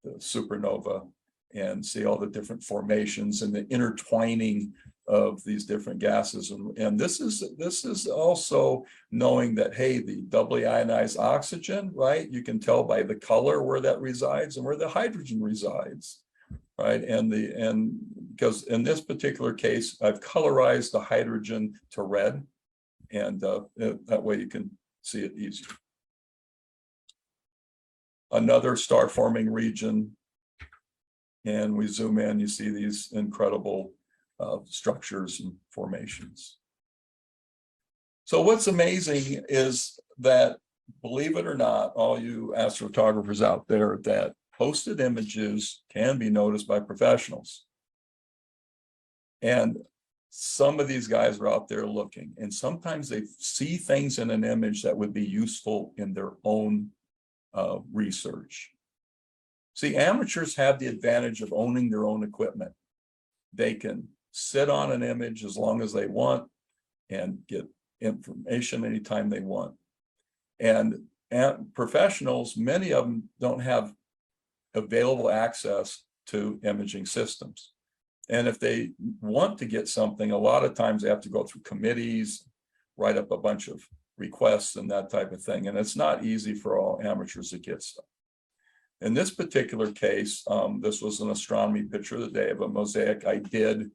the supernova, and see all the different formations and the intertwining of these different gases. And this is also knowing that, hey, the doubly ionized oxygen, right? You can tell by the color where that resides and where the hydrogen resides, right? And because in this particular case, I've colorized the hydrogen to red, and that way you can see it easier. Another star forming region, and we zoom in, you see these incredible structures and formations. So what's amazing is that, believe it or not, all you astrophotographers out there, that posted images can be noticed by professionals. And some of these guys are out there looking, and sometimes they see things in an image that would be useful in their own research. See, amateurs have the advantage of owning their own equipment. They can sit on an image as long as they want and get information anytime they want. And professionals, many of them don't have available access to imaging systems. And if they want to get something, a lot of times they have to go through committees, write up a bunch of requests and that type of thing. And it's not easy for all amateurs to get stuff. In this particular case, this was an astronomy picture of the day of a mosaic I did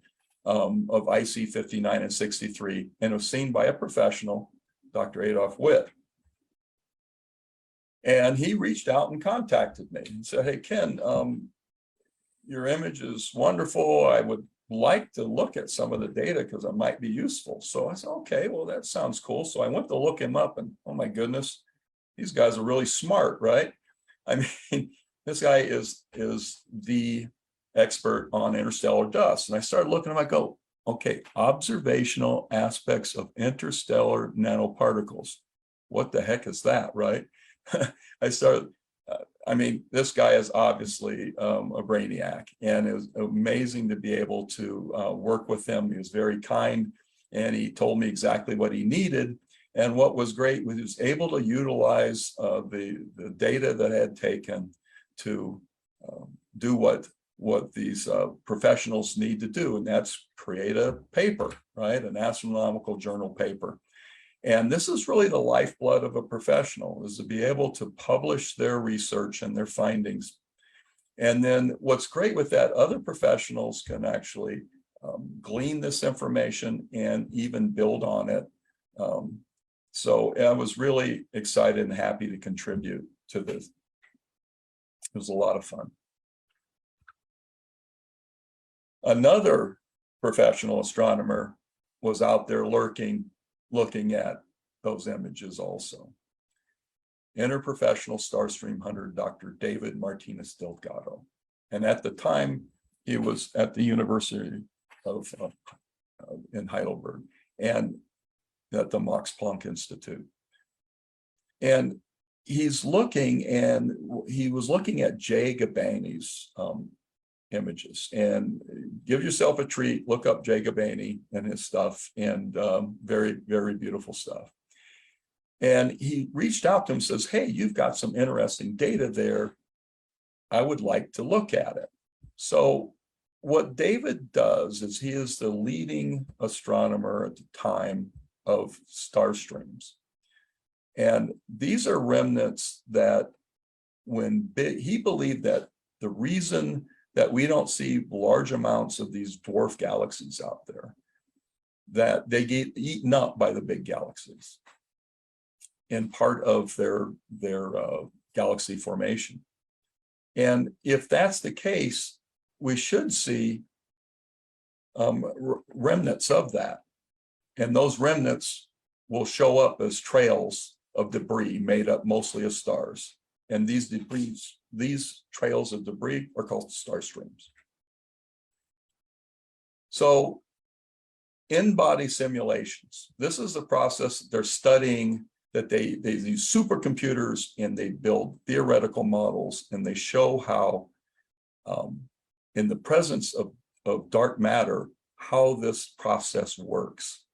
of IC 59 and 63, and it was seen by a professional, Dr. Adolf Witt. And he reached out and contacted me and said, hey, Ken, your image is wonderful. I would like to look at some of the data because it might be useful. So I said, okay, well, that sounds cool. So I went to look him up, and oh my goodness, these guys are really smart, right? I mean, this guy is the expert on interstellar dust. And I started looking at him, I go, okay, observational aspects of interstellar nanoparticles. What the heck is that, right? I started, I mean, this guy is obviously a brainiac, and it was amazing to be able to work with him. He was very kind, and he told me exactly what he needed. And what was great was he was able to utilize the data that I had taken to do what these professionals need to do, and that's create a paper, right? An astronomical journal paper. And this is really the lifeblood of a professional, is to be able to publish their research and their findings. And then what's great with that, other professionals can actually glean this information and even build on it. So I was really excited and happy to contribute to this. It was a lot of fun. Another professional astronomer was out there lurking, looking at those images also. Interprofessional Starstream hunter, Dr. David Martinez Delgado. And at the time, he was at the University of in Heidelberg and at the Max Planck Institute. And he's looking, and he was looking at Jay Gabani's images. And give yourself a treat, look up Jay Gabani and his stuff, and very, very beautiful stuff. And he reached out to him and says, hey, you've got some interesting data there. I would like to look at it. So what David does is, he is the leading astronomer at the time of star streams. And these are remnants that he believed that the reason that we don't see large amounts of these dwarf galaxies out there, that they get eaten up by the big galaxies in part of their galaxy formation. And if that's the case, we should see remnants of that. And those remnants will show up as trails of debris made up mostly of stars. And these trails of debris are called star streams. So in-body simulations, this is the process they're studying, that they use supercomputers and they build theoretical models, and they show how in the presence of dark matter, how this process works.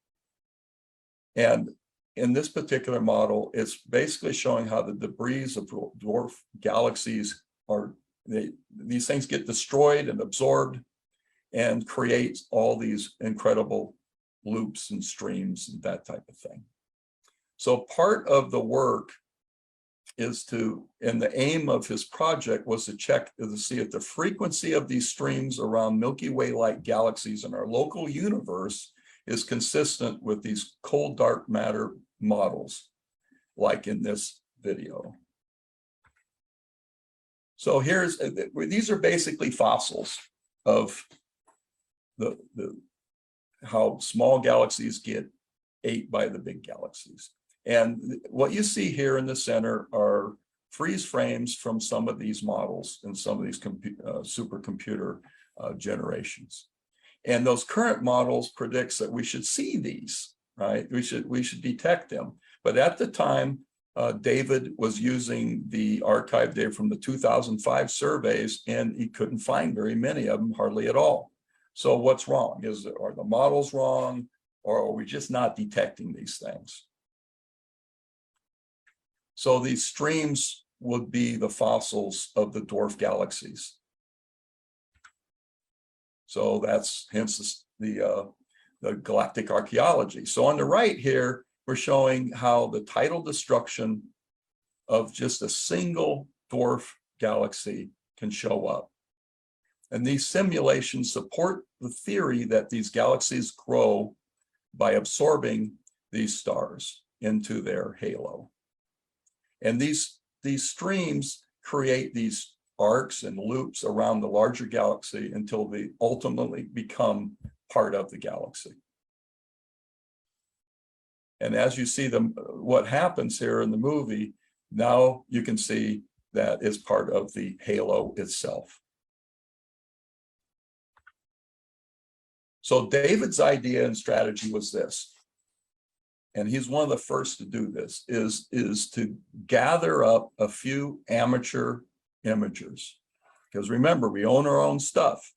And in this particular model, it's basically showing how the debris of dwarf galaxies these things get destroyed and absorbed and create all these incredible loops and streams and that type of thing. So part of the work is and the aim of his project was to check to see if the frequency of these streams around Milky Way-like galaxies in our local universe is consistent with these cold dark matter models, like in this video. So these are basically fossils of how small galaxies get ate by the big galaxies. And what you see here in the center are freeze frames from some of these models and some of these supercomputer generations. And those current models predicts that we should see these, right? We should detect them. But at the time, David was using the archive data from the 2005 surveys, and he couldn't find very many of them, hardly at all. So what's wrong? Are the models wrong, or are we just not detecting these things? So these streams would be the fossils of the dwarf galaxies. So that's hence the galactic archaeology. So on the right here, we're showing how the tidal destruction of just a single dwarf galaxy can show up. And these simulations support the theory that these galaxies grow by absorbing these stars into their halo. And these streams create these arcs and loops around the larger galaxy until they ultimately become part of the galaxy. And as you see what happens here in the movie, now you can see that is part of the halo itself. So David's idea and strategy was this, and he's one of the first to do this, is to gather up a few amateur imagers. Because remember, we own our own stuff.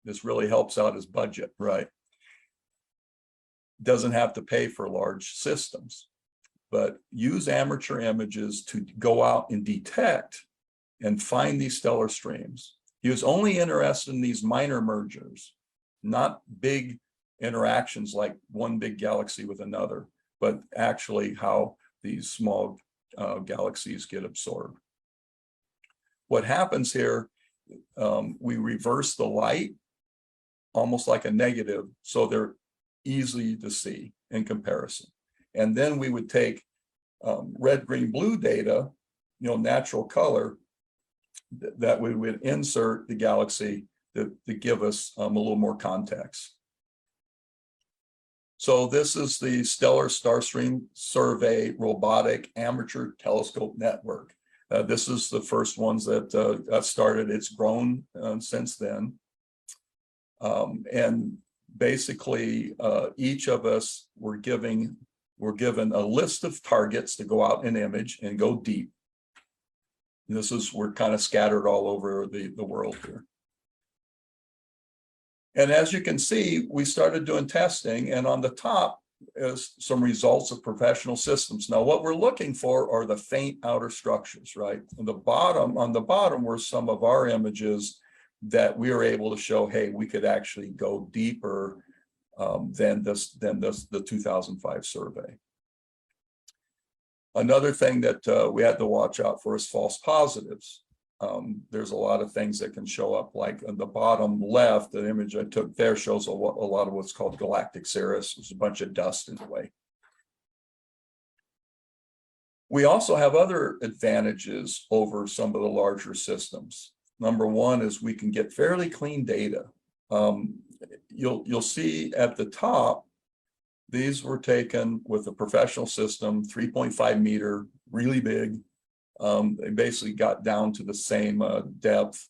This really helps out his budget, right? Doesn't have to pay for large systems, but use amateur images to go out and detect and find these stellar streams. He was only interested in these minor mergers, not big interactions like one big galaxy with another, but actually how these small galaxies get absorbed. What happens here, we reverse the light almost like a negative, so they're easy to see in comparison. And then we would take red, green, blue data, natural color, that we would insert the galaxy to give us a little more context. So this is the Stellar Starstream Survey Robotic Amateur Telescope Network. This is the first ones that got started. It's grown since then. And basically, each of us were given a list of targets to go out and image and go deep. We're kind of scattered all over the world here. And as you can see, we started doing testing, and on the top is some results of professional systems. Now, what we're looking for are the faint outer structures, right? On the bottom were some of our images that we were able to show, hey, we could actually go deeper than the 2005 survey. Another thing that we had to watch out for is false positives. There's a lot of things that can show up, like on the bottom left, the image I took there shows a lot of what's called Galactic Cirrus. There's a bunch of dust in the way. We also have other advantages over some of the larger systems. Number one is we can get fairly clean data. You'll see at the top, these were taken with a professional system, 3.5 meter, really big. They basically got down to the same depth,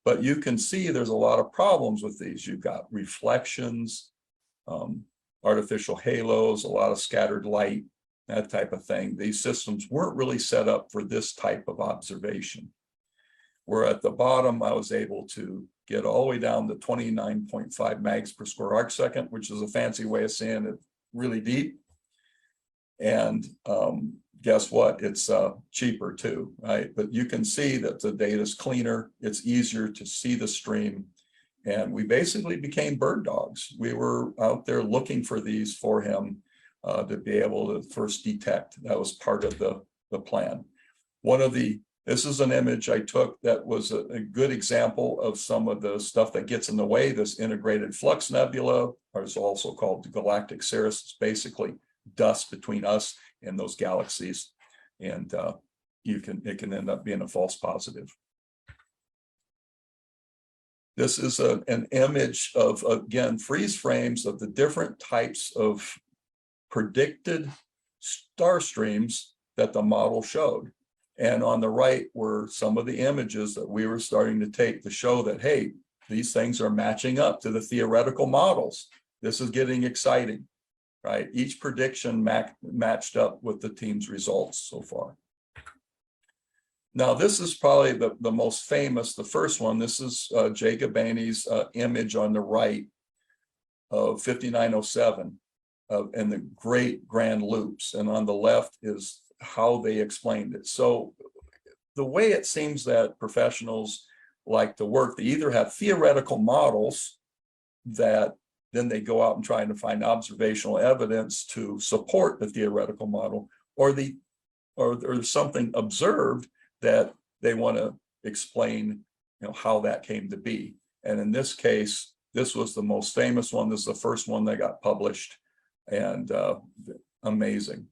but you can see there's a lot of problems with these. You've got reflections, artificial halos, a lot of scattered light, that type of thing. These systems weren't really set up for this type of observation. Where at the bottom, I was able to get all the way down to 29.5 mags per square arc second, which is a fancy way of saying it really deep. And guess what? It's cheaper too, right? But you can see that the data is cleaner. It's easier to see the stream. And we basically became bird dogs. We were out there looking for these for him to be able to first detect. That was part of the plan. This is an image I took that was a good example of some of the stuff that gets in the way. This integrated flux nebula, or is also called the Galactic Cirrus. It's basically dust between us and those galaxies, and it can end up being a false positive. This is an image of, again, freeze frames of the different types of predicted star streams that the model showed. And on the right were some of the images that we were starting to take to show that, hey, these things are matching up to the theoretical models. This is getting exciting, right? Each prediction matched up with the team's results so far. Now, this is probably the most famous, the first one. This is Jacob Bainey's image on the right of 5907 and the great grand loops. And on the left is how they explained it. So the way it seems that professionals like to work, they either have theoretical models that then they go out and try to find observational evidence to support the theoretical model, or there's something observed that they want to explain, how that came to be. And in this case, this was the most famous one. This is the first one that got published, and amazing.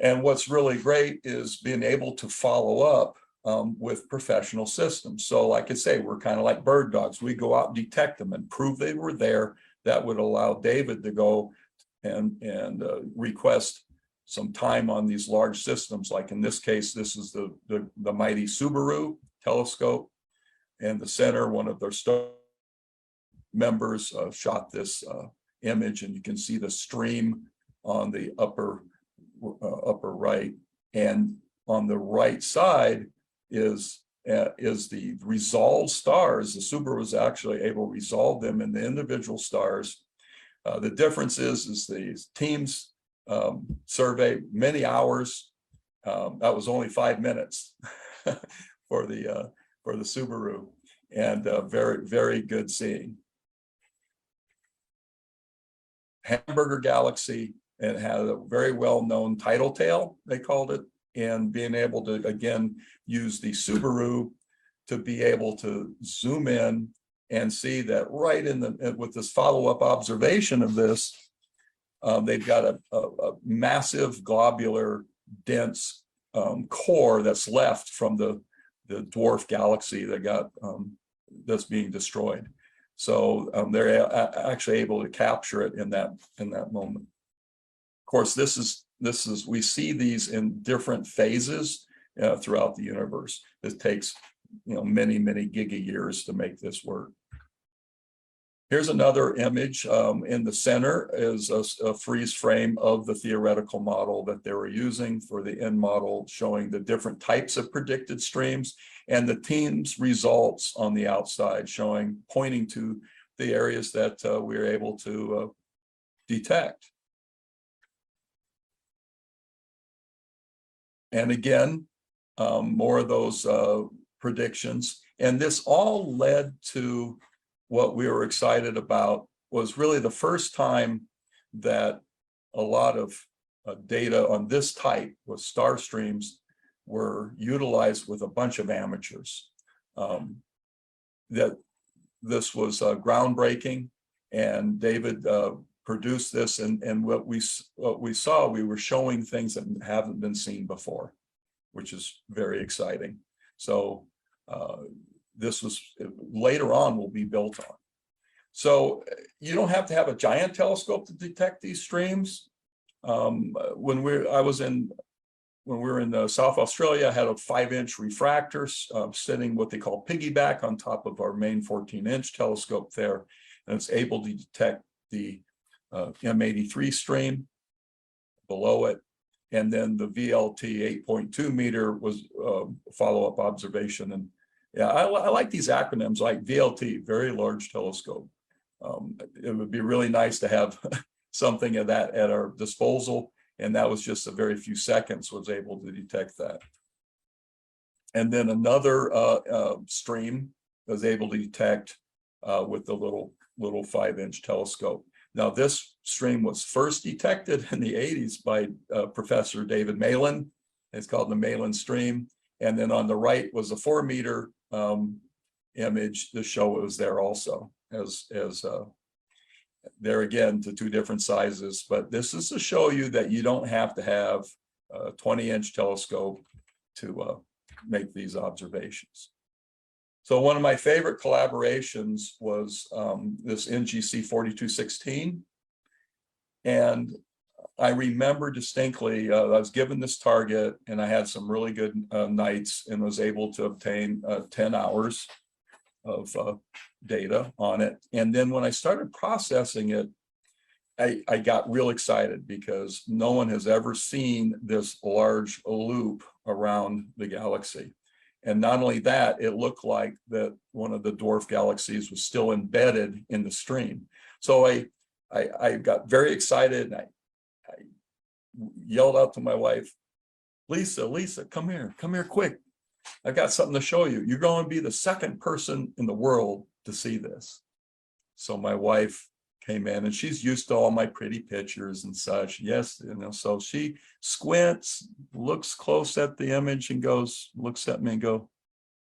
And what's really great is being able to follow up with professional systems. So like I say, we're kind of like bird dogs. We go out and detect them and prove they were there. That would allow David to go and request some time on these large systems. Like in this case, this is the mighty Subaru telescope. And the center, one of their members shot this image, and you can see the stream on the upper right, and on the right side is the resolved stars. The Subaru was actually able to resolve them in the individual stars. The difference is the teams survey many hours That was only 5 minutes for the Subaru, and very, very good seeing. Hamburger Galaxy, and had a very well-known tidal tail, they called it, and being able to, again, use the Subaru to be able to zoom in and see that right in the, with this follow-up observation of this, they've got a massive globular dense core that's left from the dwarf galaxy that got that's being destroyed. So they're actually able to capture it in that moment. Of course, this is we see these in different phases throughout the universe. It takes many giga years to make this work. Here's another image. In the center is a freeze frame of the theoretical model that they were using for the end model, showing the different types of predicted streams, and the team's results on the outside pointing to the areas that we were able to detect. And again, more of those predictions. And this all led to what we were excited about, was really the first time that a lot of data on this type with star streams were utilized with a bunch of amateurs. That this was groundbreaking, and David produced this, and what we saw, we were showing things that haven't been seen before, which is very exciting. So this was later on will be built on. So you don't have to have a giant telescope to detect these streams. When we were in South Australia, I had a 5-inch refractor sitting what they call piggyback on top of our main 14-inch telescope there, and it's able to detect the M83 stream below it. And then the VLT 8.2 meter was follow-up observation. And yeah, I like these acronyms, like VLT, Very Large Telescope. It would be really nice to have something of that at our disposal. And that was just a very few seconds was able to detect that. And then another stream was able to detect with the little 5-inch telescope. Now, this stream was first detected in the 80s by Professor David Malin. It's called the Malin stream. And then on the right was a 4-meter image to show it was there also, as there again to 2 different sizes. But this is to show you that you don't have to have a 20-inch telescope to make these observations. So one of my favorite collaborations was this NGC 4216. And I remember distinctly, I was given this target and I had some really good nights and was able to obtain 10 hours of data on it. And then when I started processing it, I got real excited because no one has ever seen this large loop around the galaxy. And not only that, it looked like that one of the dwarf galaxies was still embedded in the stream. So I got very excited, and I yelled out to my wife, Lisa, come here quick. I've got something to show you. You're going to be the second person in the world to see this. So my wife came in, and she's used to all my pretty pictures and such. Yes, so she squints, looks close at the image and looks at me and goes,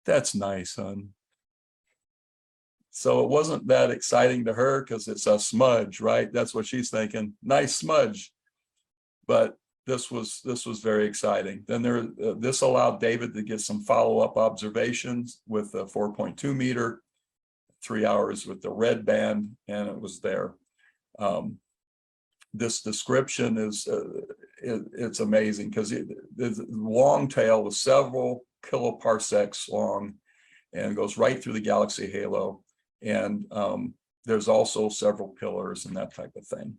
"That's nice, hon." So it wasn't that exciting to her because it's a smudge, right? That's what she's thinking. Nice smudge. But this was very exciting. Then this allowed David to get some follow-up observations with a 4.2 meter, 3 hours with the red band, and it was there. This description is it's amazing because the long tail was several kiloparsecs long and goes right through the galaxy halo. And there's also several pillars and that type of thing.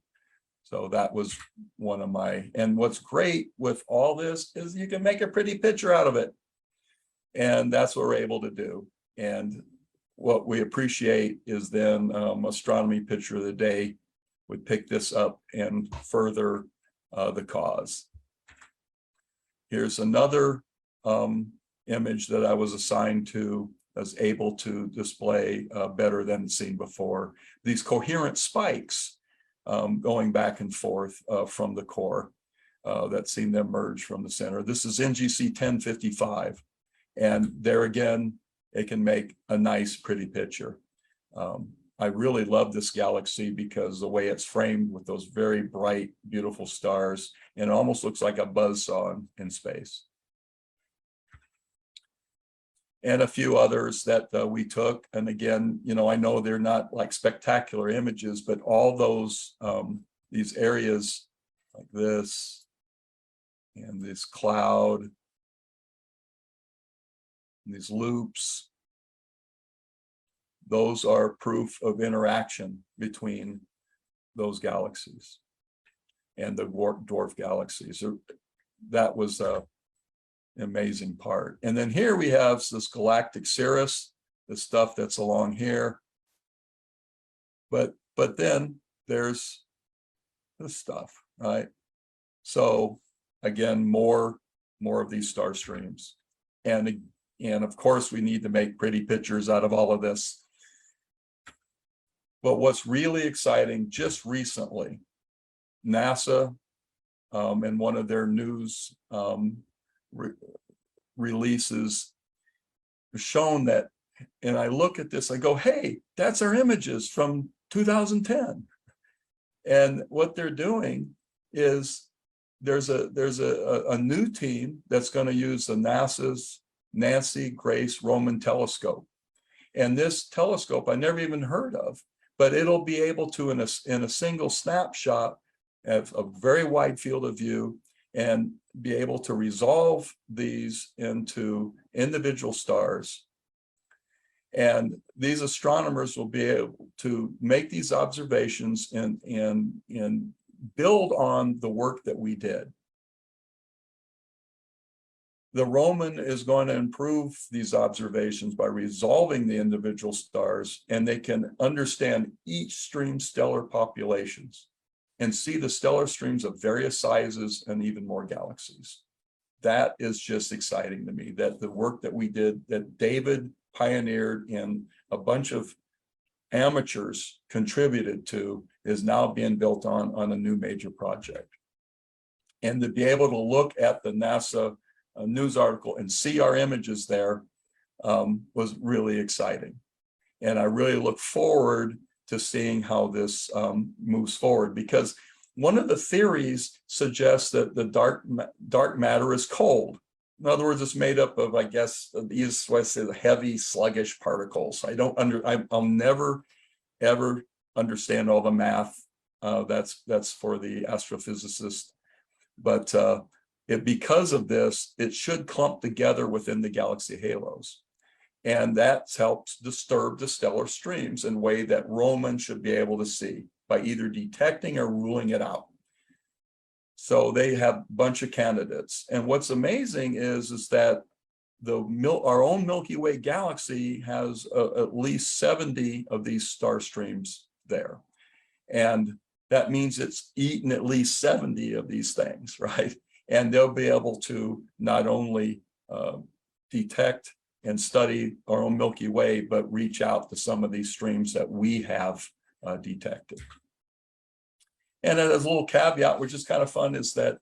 So that was one of and what's great with all this is you can make a pretty picture out of it. And that's what we're able to do. And what we appreciate is then Astronomy Picture of the Day would pick this up and further the cause. here's another image that I was assigned to, was able to display better than seen before. These coherent spikes going back and forth from the core that seem to emerge from the center. This is NGC 1055. And there again, it can make a nice, pretty picture. I really love this galaxy because the way it's framed with those very bright, beautiful stars, and it almost looks like a buzzsaw in space. And a few others that we took. And again, you know, I know they're not like spectacular images, but all those, these areas like this, and this cloud, and these loops, those are proof of interaction between those galaxies and the dwarf galaxies. That was an amazing part. And then here we have this Galactic Cirrus, the stuff that's along here. But then there's this stuff, right? So again, more of these star streams. And of course, we need to make pretty pictures out of all of this. But what's really exciting, just recently, NASA in one of their news releases shown that, and I look at this, I go, hey, that's our images from 2010. And what they're doing is there's a new team that's going to use the NASA's Nancy Grace Roman telescope. And this telescope I never even heard of, but it'll be able to, in a single snapshot, have a very wide field of view and be able to resolve these into individual stars. And these astronomers will be able to make these observations and build on the work that we did. The Roman is going to improve these observations by resolving the individual stars, and they can understand each stream's stellar populations and see the stellar streams of various sizes and even more galaxies. That is just exciting to me, that the work that we did, that David pioneered and a bunch of amateurs contributed to, is now being built on a new major project. And to be able to look at the NASA news article and see our images there was really exciting. And I really look forward to seeing how this moves forward, because one of the theories suggests that the dark matter is cold. In other words, it's made up of, I guess, these, what I say, the heavy, sluggish particles. I'll never, ever understand all the math. That's for the astrophysicist. But because of this, it should clump together within the galaxy halos. And that helps disturb the stellar streams in a way that Roman should be able to see by either detecting or ruling it out. So they have a bunch of candidates. And what's amazing is that our own Milky Way galaxy has at least 70 of these star streams there. And that means it's eaten at least 70 of these things, right? And they'll be able to not only detect and study our own Milky Way, but reach out to some of these streams that we have detected. And as a little caveat, which is kind of fun, is that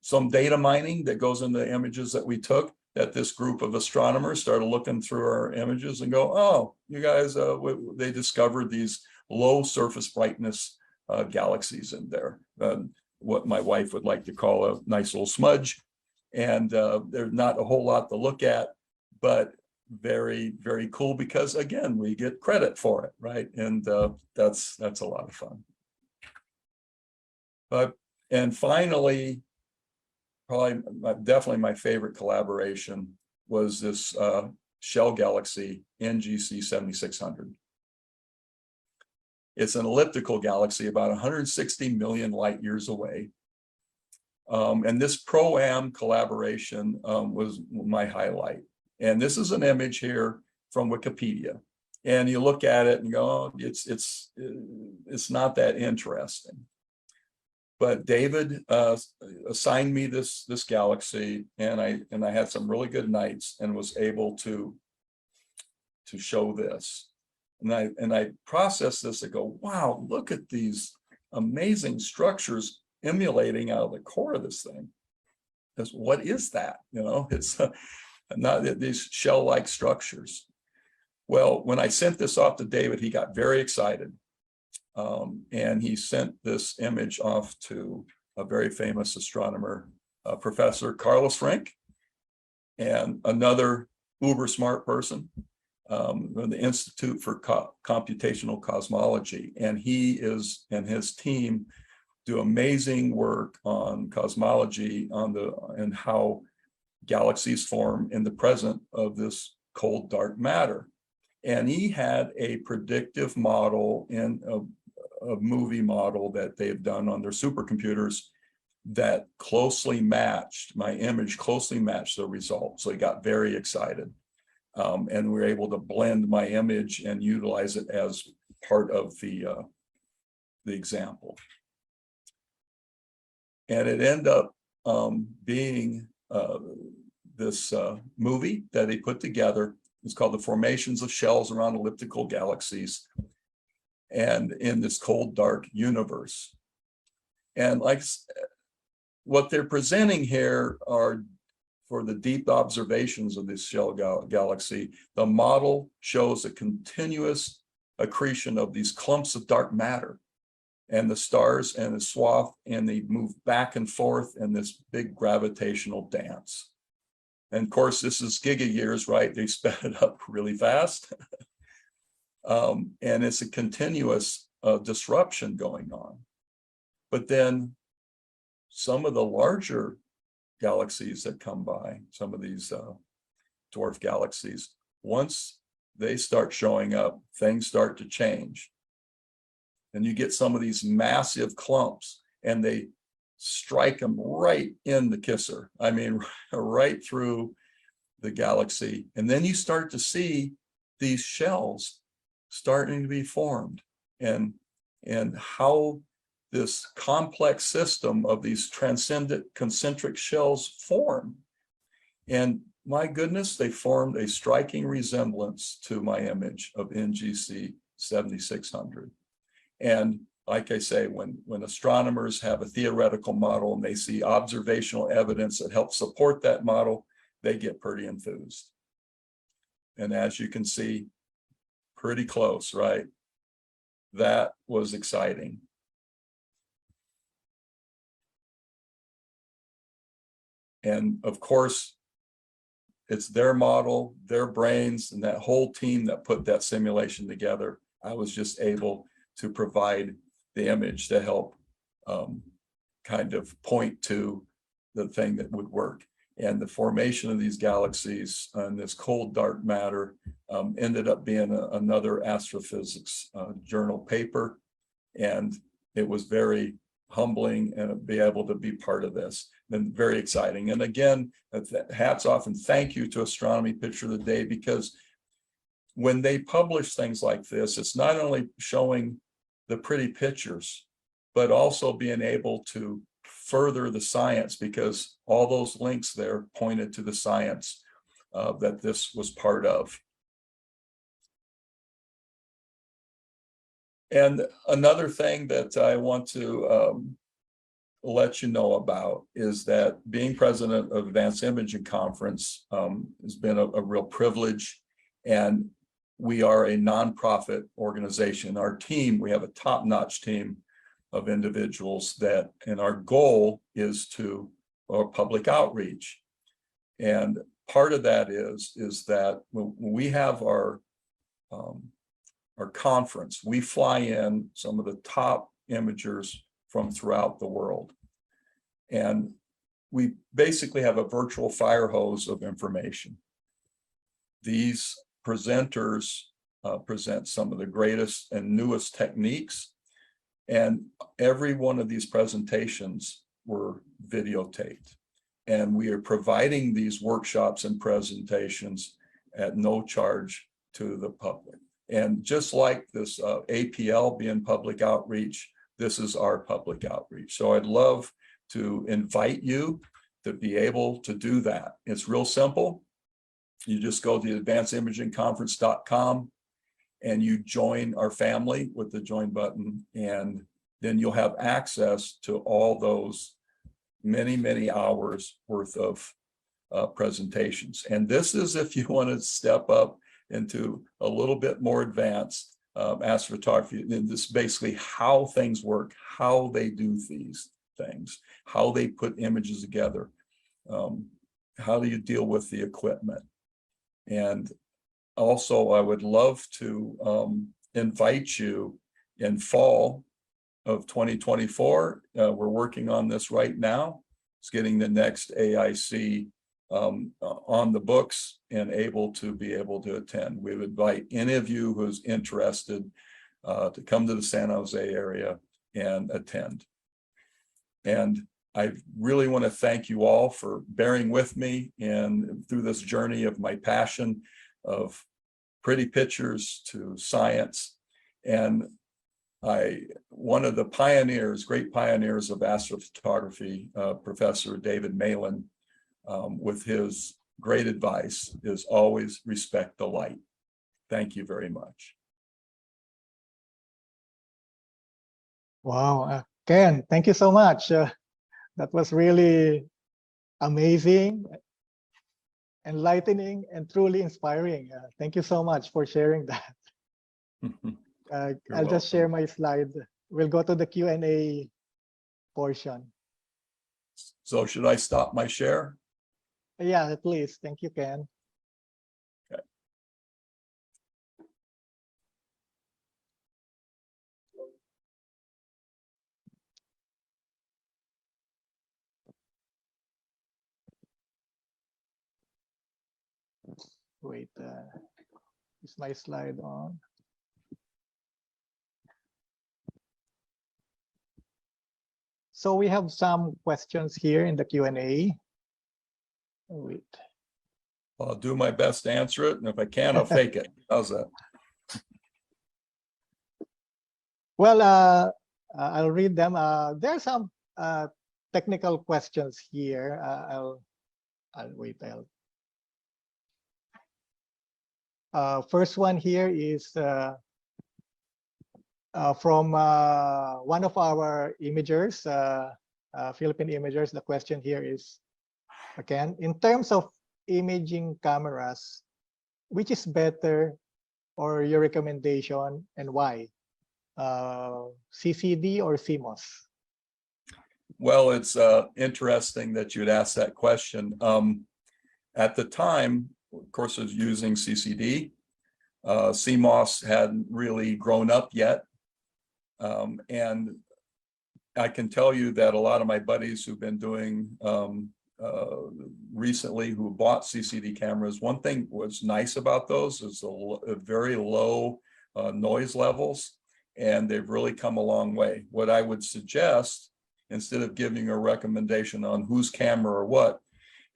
some data mining that goes into the images that we took, that this group of astronomers started looking through our images and go, oh, you guys, they discovered these low surface brightness galaxies in there. What my wife would like to call a nice little smudge. And there's not a whole lot to look at, but very, very cool, because again, we get credit for it, right? And that's a lot of fun. And finally, probably definitely my favorite collaboration was this shell galaxy, NGC 7600. It's an elliptical galaxy about 160 million light years away. And this pro-am collaboration was my highlight. And this is an image here from Wikipedia. And you look at it and go, oh, it's not that interesting. But David assigned me this galaxy, and I had some really good nights and was able to show this. And I processed this and go, wow, look at these amazing structures emulating out of the core of this thing. What is that? You know, it's not these shell-like structures. Well, when I sent this off to David, he got very excited. And he sent this image off to a very famous astronomer, Professor Carlos Rink, and another uber smart person, from the Institute for Computational Cosmology. And he and his team do amazing work on cosmology, and how galaxies form in the present of this cold dark matter. And he had a predictive model in a movie model that they've done on their supercomputers that closely matched, my image closely matched the results. So he got very excited. And we were able to blend my image and utilize it as part of the example. And it ended up being this movie that he put together. It's called The Formations of Shells Around Elliptical Galaxies, and in this cold, dark universe. And like what they're presenting here are, for the deep observations of this shell galaxy, the model shows a continuous accretion of these clumps of dark matter, and the stars and the swath, and they move back and forth in this big gravitational dance. And of course, this is giga years, right? They sped it up really fast. And it's a continuous disruption going on. But then some of the larger galaxies that come by, some of these dwarf galaxies, once they start showing up, things start to change. And you get some of these massive clumps, and they strike them right in the kisser. I mean, right through the galaxy. And then you start to see these shells starting to be formed, and how this complex system of these transcendent concentric shells form. And my goodness, they formed a striking resemblance to my image of NGC 7600. And like I say, when astronomers have a theoretical model and they see observational evidence that helps support that model, they get pretty enthused. And as you can see, pretty close, right? That was exciting. And of course, it's their model, their brains, and that whole team that put that simulation together. I was just able to provide the image to help kind of point to the thing that would work. And the formation of these galaxies and this cold dark matter ended up being another astrophysics journal paper. And it was very humbling and be able to be part of this, and very exciting. And again, hats off and thank you to Astronomy Picture of the Day, because when they publish things like this, it's not only showing the pretty pictures, but also being able to further the science, because all those links there pointed to the science that this was part of. And another thing that I want to let you know about is that being president of Advanced Imaging Conference has been a real privilege, and we are a nonprofit organization. Our team, we have a top-notch team of individuals that, and our goal is to public outreach. And part of that is that when we have our conference, we fly in some of the top imagers from throughout the world. And we basically have a virtual fire hose of information. These presenters present some of the greatest and newest techniques, and every one of these presentations were videotaped. And we are providing these workshops and presentations at no charge to the public. And just like this APL being public outreach, this is our public outreach. So I'd love to invite you to be able to do that. It's real simple. You just go to advancedimagingconference.com and you join our family with the join button, and then you'll have access to all those many hours worth of presentations. And this is if you want to step up into a little bit more advanced astrophotography, and this is basically how things work, how they do these things, how they put images together, how do you deal with the equipment. And also, I would love to invite you in fall of 2024. We're working on this right now. It's getting the next AIC on the books and able to attend. We would invite any of you who's interested to come to the San Jose area and attend. And I really want to thank you all for bearing with me and through this journey of my passion of pretty pictures to science. And one of the pioneers, great pioneers of astrophotography, Professor David Malin, with his great advice is always respect the light. Thank you very much. Wow, Ken, thank you so much. That was really amazing, enlightening, and truly inspiring. Thank you so much for sharing that. I'll just share my slide. We'll go to the Q&A portion. So should I stop my share? Yeah, please. Thank you, Ken. Okay. Wait, is my slide on? So we have some questions here in the Q&A. Wait. I'll do my best to answer it, and if I can, I'll fake it. How's that? Well, I'll read them. There are some technical questions here. I'll wait. First one here is from one of our imagers, Philippine imagers. The question here is, again, in terms of imaging cameras, which is better, or your recommendation, and why? CCD or CMOS? Well, it's interesting that you'd ask that question. At the time, of course, I was using CCD. CMOS hadn't really grown up yet. And I can tell you that a lot of my buddies who've been doing recently, who bought CCD cameras, one thing was nice about those is a very low noise levels, and they've really come a long way. What I would suggest, instead of giving a recommendation on whose camera or what,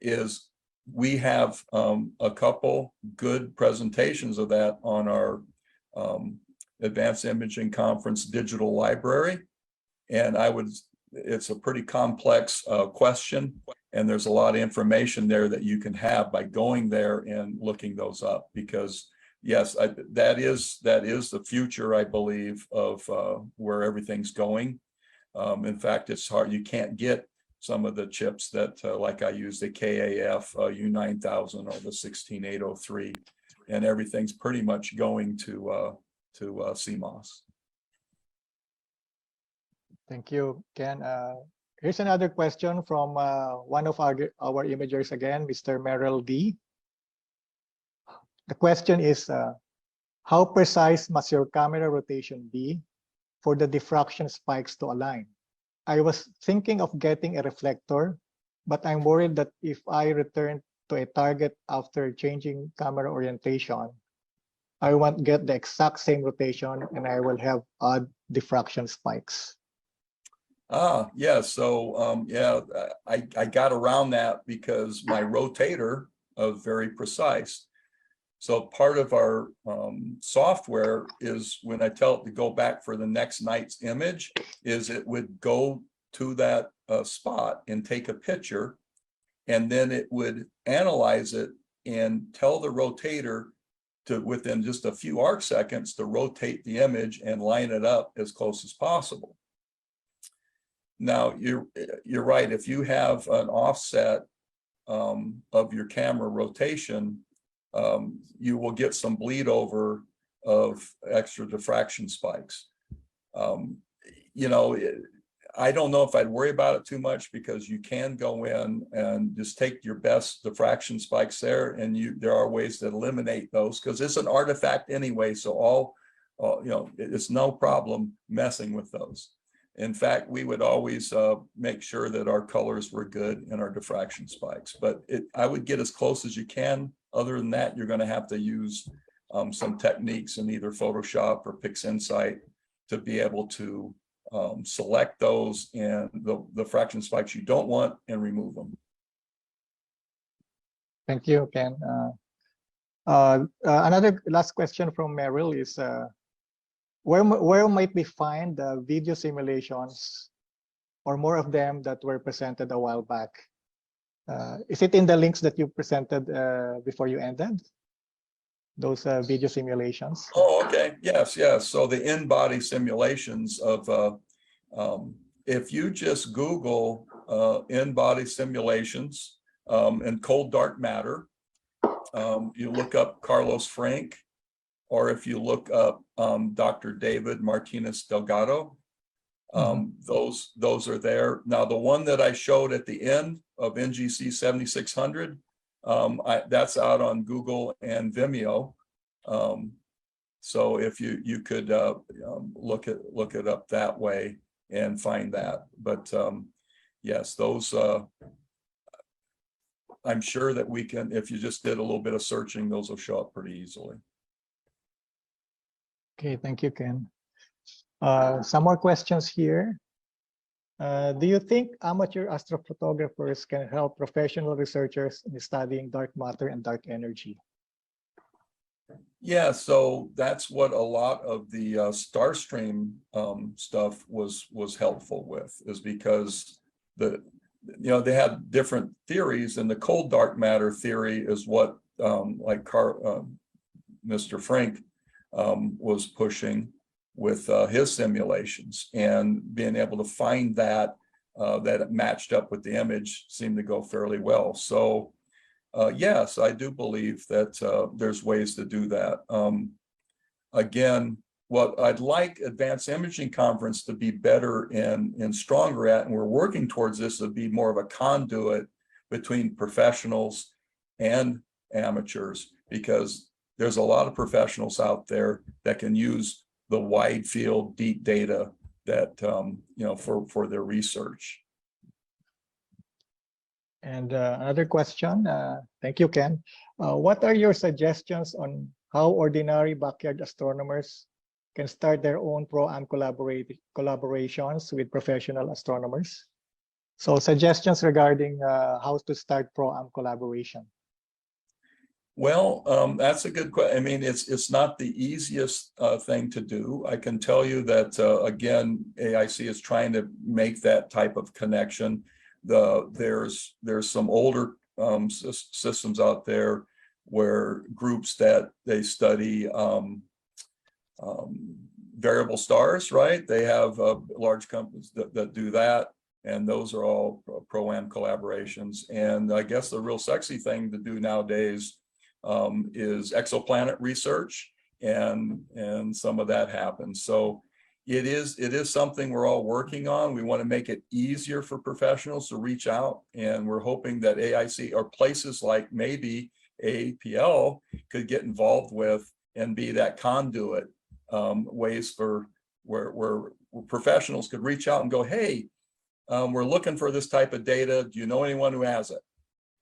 is we have a couple good presentations of that on our Advanced Imaging Conference digital library. And it's a pretty complex question, and there's a lot of information there that you can have by going there and looking those up, because yes, that is the future, I believe, of where everything's going. In fact, it's hard. You can't get some of the chips that, like I use the KAF U9000 or the 16803, and everything's pretty much going to CMOS. Thank you, Ken. Here's another question from one of our imagers again, Mr. Merrill D. The question is, how precise must your camera rotation be for the diffraction spikes to align? I was thinking of getting a reflector, but I'm worried that if I return to a target after changing camera orientation, I won't get the exact same rotation and I will have odd diffraction spikes. Yeah, so yeah, I got around that because my rotator is very precise. So part of our software is when I tell it to go back for the next night's image, is it would go to that spot and take a picture, and then it would analyze it and tell the rotator to, within just a few arc seconds, to rotate the image and line it up as close as possible. Now, you're right. If you have an offset of your camera rotation, you will get some bleed over of extra diffraction spikes. You know, I don't know if I'd worry about it too much, because you can go in and just take your best diffraction spikes there, and there are ways to eliminate those, because it's an artifact anyway. So all you know, it's no problem messing with those. In fact, we would always make sure that our colors were good in our diffraction spikes, but I would get as close as you can. Other than that, you're going to have to use some techniques in either Photoshop or PixInsight to be able to select those and the fraction spikes you don't want and remove them. Thank you, Ken. Another last question from Merrill is, where might we find the video simulations or more of them that were presented a while back? Is it in the links that you presented before you ended? Those video simulations? Oh, okay. Yes, yes. So the in-body simulations of, if you just Google in-body simulations and cold dark matter, you look up Carlos Frank, or if you look up Dr. David Martinez Delgado, those are there. Now, the one that I showed at the end of NGC 7600, that's out on Google and Vimeo. So if you could look it up that way and find that. But yes, those I'm sure that we can, if you just did a little bit of searching, those will show up pretty easily. Okay, thank you, Ken. Some more questions here. Do you think amateur astrophotographers can help professional researchers in studying dark matter and dark energy? Yeah, so that's what a lot of the Starstream stuff was helpful with, is because they had different theories, and the cold dark matter theory is what like Mr. Frank was pushing with his simulations, and being able to find that it matched up with the image seemed to go fairly well. So yes, I do believe that there's ways to do that. Again, what I'd like Advanced Imaging Conference to be better and stronger at, and we're working towards this, to be more of a conduit between professionals and amateurs, because there's a lot of professionals out there that can use the wide field, deep data that, you know, for their research. And another question, thank you, Ken. What are your suggestions on how ordinary backyard astronomers can start their own pro-am collaborations with professional astronomers? So suggestions regarding how to start pro-am collaboration. Well, that's a good question. I mean, it's not the easiest thing to do. I can tell you that, again, AIC is trying to make that type of connection. There's some older systems out there where groups that they study variable stars, right? They have large companies that do that. And those are all pro-am collaborations. And I guess the real sexy thing to do nowadays is Exoplanet Research, and some of that happens. So it is something we're all working on. We want to make it easier for professionals to reach out, and we're hoping that AIC or places like maybe APL could get involved with and be that conduit, ways for where professionals could reach out and go, hey, we're looking for this type of data. Do you know anyone who has it?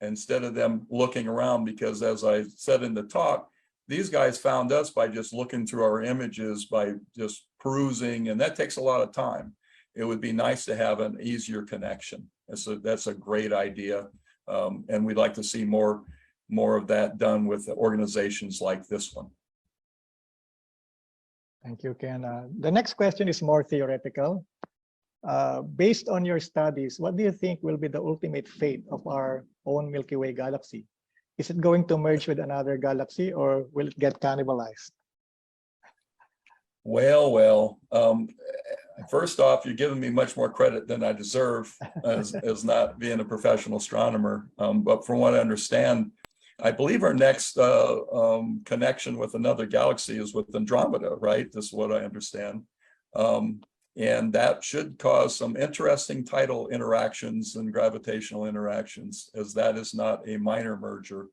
Instead of them looking around, because as I said in the talk, these guys found us by just looking through our images, by just perusing, and that takes a lot of time. It would be nice to have an easier connection. That's a great idea. And we'd like to see more more of that done with organizations like this one. Thank you, Ken. The next question is more theoretical. Based on your studies, what do you think will be the ultimate fate of our own Milky Way galaxy? Is it going to merge with another galaxy, or will it get cannibalized? Well, first off, you're giving me much more credit than I deserve as not being a professional astronomer. But from what I understand, I believe our next connection with another galaxy is with Andromeda, right? This is what I understand. And that should cause some interesting tidal interactions and gravitational interactions, as that is not a minor merger.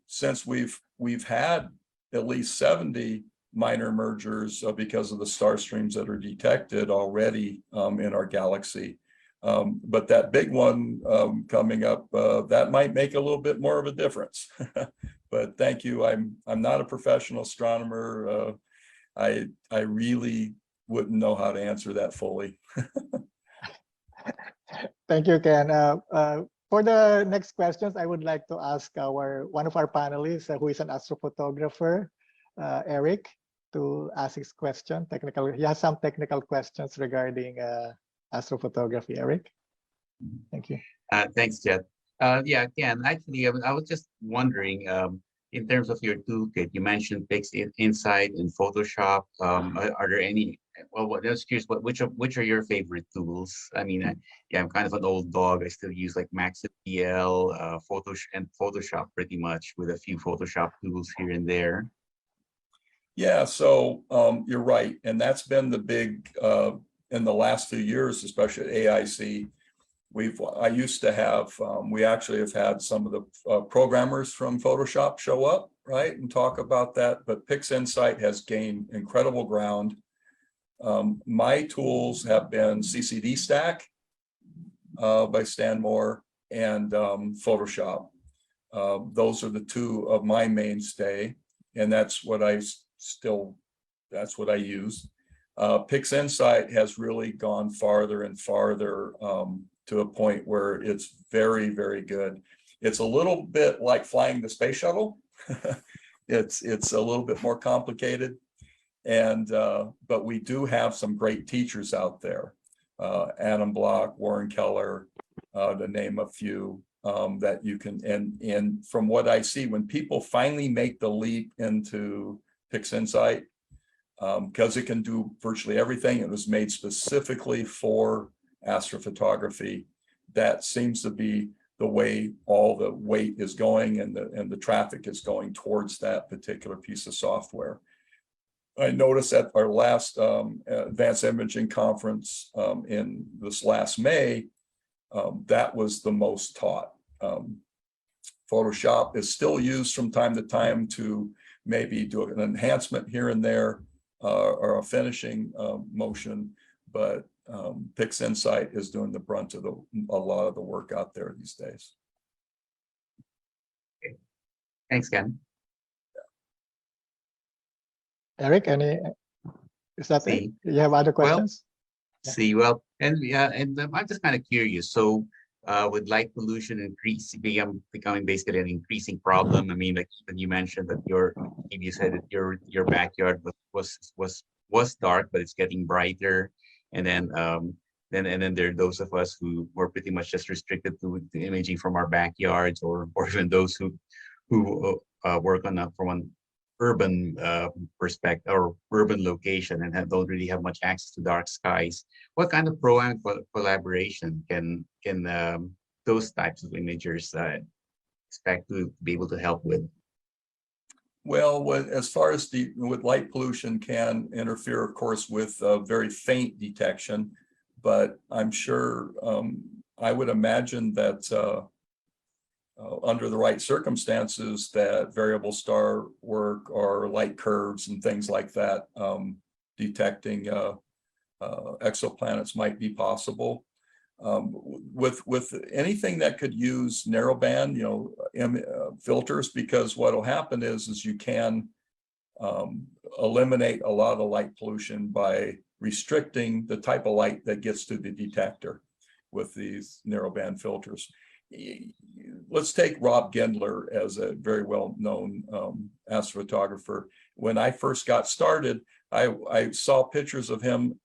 Since we've had at least 70 minor mergers because of the star streams that are detected already in our galaxy. But that big one coming up, that might make a little bit more of a difference. But thank you. I'm not a professional astronomer. I really wouldn't know how to answer that fully. Thank you, Ken. For the next questions, I would like to ask one of our panelists, who is an astrophotographer, Eric, to ask his question. He has some technical questions regarding astrophotography. Eric, thank you. Thanks, Jet. Yeah, Ken, actually, I was just wondering, in terms of your toolkit, you mentioned PixInsight and Photoshop. Are there any? Well, I was curious, which are your favorite tools? I mean, yeah, I'm kind of an old dog. I still use like MaxPL, Photoshop pretty much, with a few Photoshop tools here and there. Yeah, so you're right. And that's been the big, in the last few years, especially at AIC, I used to have, we actually have had some of the programmers from Photoshop show up, right, and talk about that. But PixInsight has gained incredible ground. My tools have been CCD Stack by Stan Moore and Photoshop. Those are the two of my mainstay, and that's what I use. PixInsight has really gone farther and farther to a point where it's very, very good. It's a little bit like flying the space shuttle. It's a little bit more complicated, and but we do have some great teachers out there. Adam Block, Warren Keller, to name a few, that you can, and from what I see, when people finally make the leap into PixInsight, because it can do virtually everything. It was made specifically for astrophotography. That seems to be the way all the weight is going, and the traffic is going towards that particular piece of software. I noticed at our last advanced imaging conference in this last May, that was the most taught. Photoshop is still used from time to time to maybe do an enhancement here and there, or a finishing motion, but PixInsight is doing the brunt of a lot of the work out there these days. Okay. Thanks, Ken. Eric, is that it? You have other questions? Well, and I'm just kind of curious. So with light pollution becoming basically an increasing problem. I mean, like even you mentioned that you said that your backyard was dark, but it's getting brighter. And then there are those of us who were pretty much just restricted to the imaging from our backyards, or even those who work from an urban perspective or urban location and don't really have much access to dark skies. What kind of program collaboration can those types of imagers expect to be able to help with? Well, as far as with light pollution can interfere, of course, with very faint detection, but I'm sure I would imagine that under the right circumstances, that variable star work or light curves and things like that, detecting exoplanets might be possible. With anything that could use narrowband, filters, because what will happen is you can eliminate a lot of the light pollution by restricting the type of light that gets to the detector with these narrowband filters. let's take Rob Gendler as a very well-known astrophotographer. When I first got started, I saw pictures of him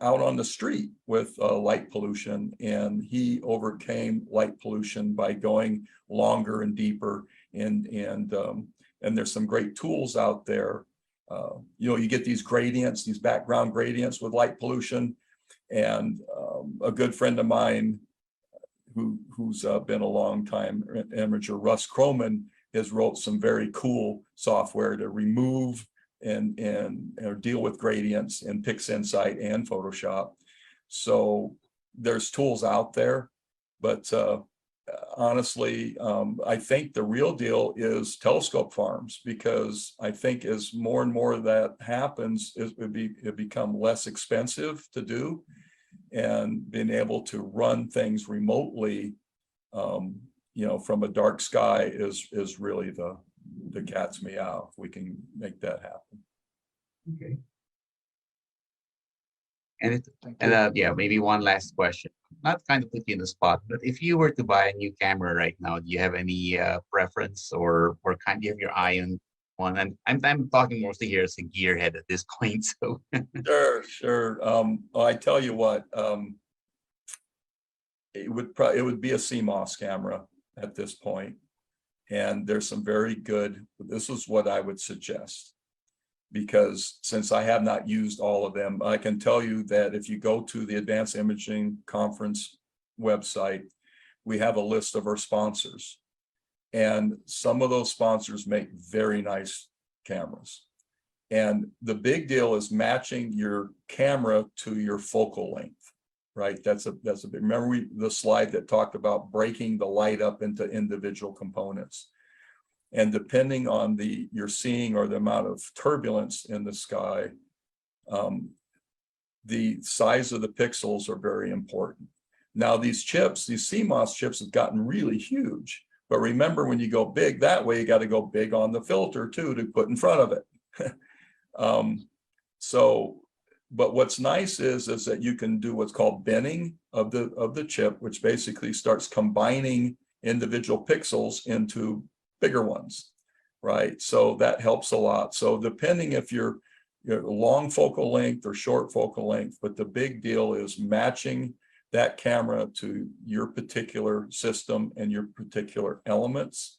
out on the street with light pollution, and he overcame light pollution by going longer and deeper. And there's some great tools out there. You get these gradients, these background gradients with light pollution. And a good friend of mine who's been a long time amateur, Russ Croman, has wrote some very cool software to remove and deal with gradients in PixInsight and Photoshop. So there's tools out there, but honestly, I think the real deal is telescope farms, because I think as more and more of that happens, it become less expensive to do, and being able to run things remotely, from a dark sky is really the cat's meow. If we can make that happen. Okay. And yeah, maybe one last question. Not kind of put you in the spot, but if you were to buy a new camera right now, do you have any preference or kind of have your eye on one? And I'm talking mostly here as a gearhead at this point. So Sure. I tell you what, it would be a CMOS camera at this point. And there's some very good, this is what I would suggest, because since I have not used all of them, I can tell you that if you go to the Advanced Imaging Conference website, we have a list of our sponsors. And some of those sponsors make very nice cameras. And the big deal is matching your camera to your focal length, right? That's a big, remember the slide that talked about breaking the light up into individual components. And depending on you're seeing or the amount of turbulence in the sky, the size of the pixels are very important. Now these CMOS chips have gotten really huge, but remember when you go big that way, you got to go big on the filter too to put in front of it. But what's nice is that you can do what's called binning of the chip, which basically starts combining individual pixels into bigger ones, right? So that helps a lot. So depending if you're long focal length or short focal length, but the big deal is matching that camera to your particular system and your particular elements,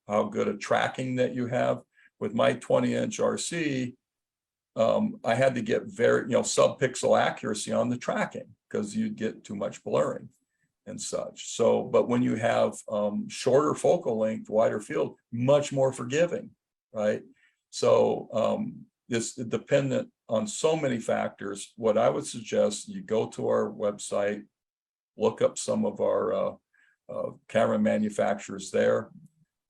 how good a tracking that you have. With my 20-inch RC, I had to get very, sub-pixel accuracy on the tracking because you'd get too much blurring and such. So, but when you have shorter focal length, wider field, much more forgiving, right? So it's dependent on so many factors. What I would suggest, you go to our website, look up some of our camera manufacturers there,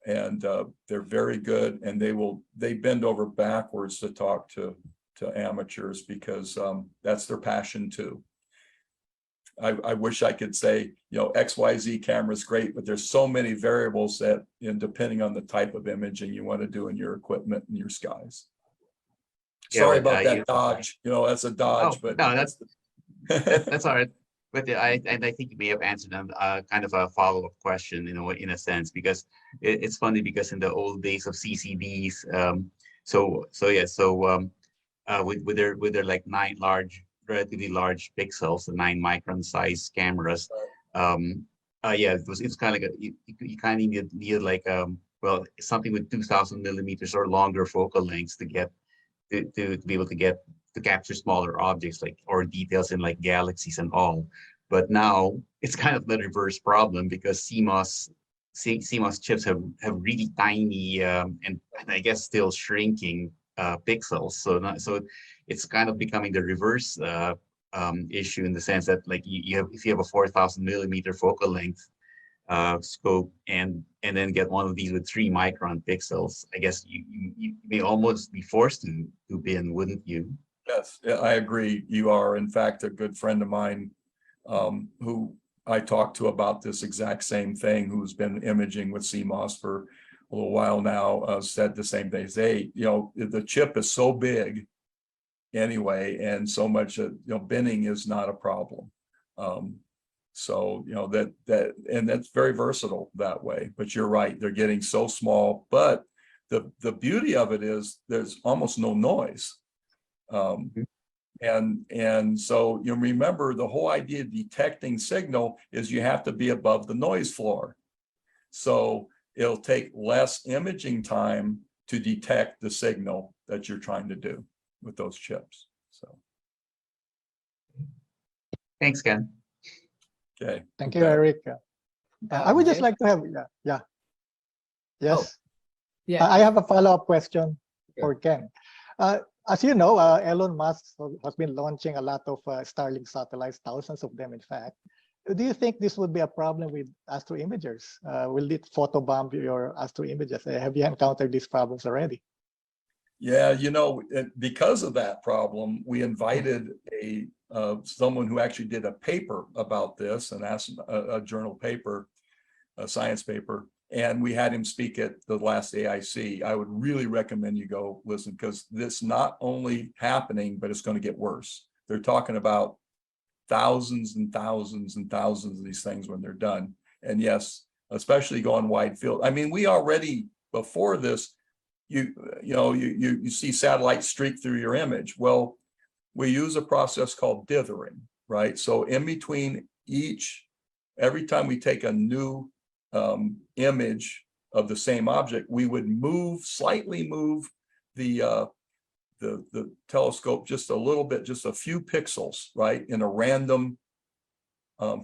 and they're very good, and they bend over backwards to talk to amateurs because that's their passion too. I wish I could say, XYZ camera is great, but there's so many variables that, depending on the type of imaging you want to do in your equipment and your skies. Sorry about that dodge. That's a dodge, but no, that's all right. But I think you may have answered them kind of a follow-up question, in a sense, because it's funny because in the old days of CCDs, with their like 9 relatively large pixels, the 9 micron size cameras, it's kind of like you kind of need like something with 2,000 millimeters or longer focal lengths to get to be able to capture smaller objects or details in like galaxies and all. But now it's kind of the reverse problem because CMOS chips have really tiny and I guess still shrinking pixels. So it's kind of becoming the reverse issue in the sense that like if you have a 4,000 millimeter focal length scope and then get one of these with 3 micron pixels, I guess you may almost be forced to bin, wouldn't you? Yes, I agree. You are, in fact, a good friend of mine who I talked to about this exact same thing, who's been imaging with CMOS for a little while now, said the same thing. The chip is so big anyway, and so much, binning is not a problem. So, you know, and that's very versatile that way, but you're right, they're getting so small, but the beauty of it is there's almost no noise. And so you remember the whole idea of detecting signal is you have to be above the noise floor. So it'll take less imaging time to detect the signal that you're trying to do with those chips. So. Thanks, Ken. Okay. Thank you, Eric. I would just Jen? like to have, yeah. Yes. Yeah. I have a follow-up question Sure. for Ken. As you know, Elon Musk has been launching a lot of Starlink satellites, thousands of them, in fact. Do you think this would be a problem with astro imagers? Will it photobomb your astro images? Have you encountered these problems already? Yeah, you know, because of that problem, we invited someone who actually did a paper about this, a journal paper, a science paper, and we had him speak at the last AIC. I would really recommend you go listen, because this not only happening, but it's going to get worse. They're talking about thousands and thousands and thousands of these things when they're done. And yes, especially going wide field. I mean, we already, before this, you see satellites streak through your image. Well, we use a process called dithering, right? So in between every time we take a new image of the same object, we would slightly move the telescope just a little bit, just a few pixels, right, in a random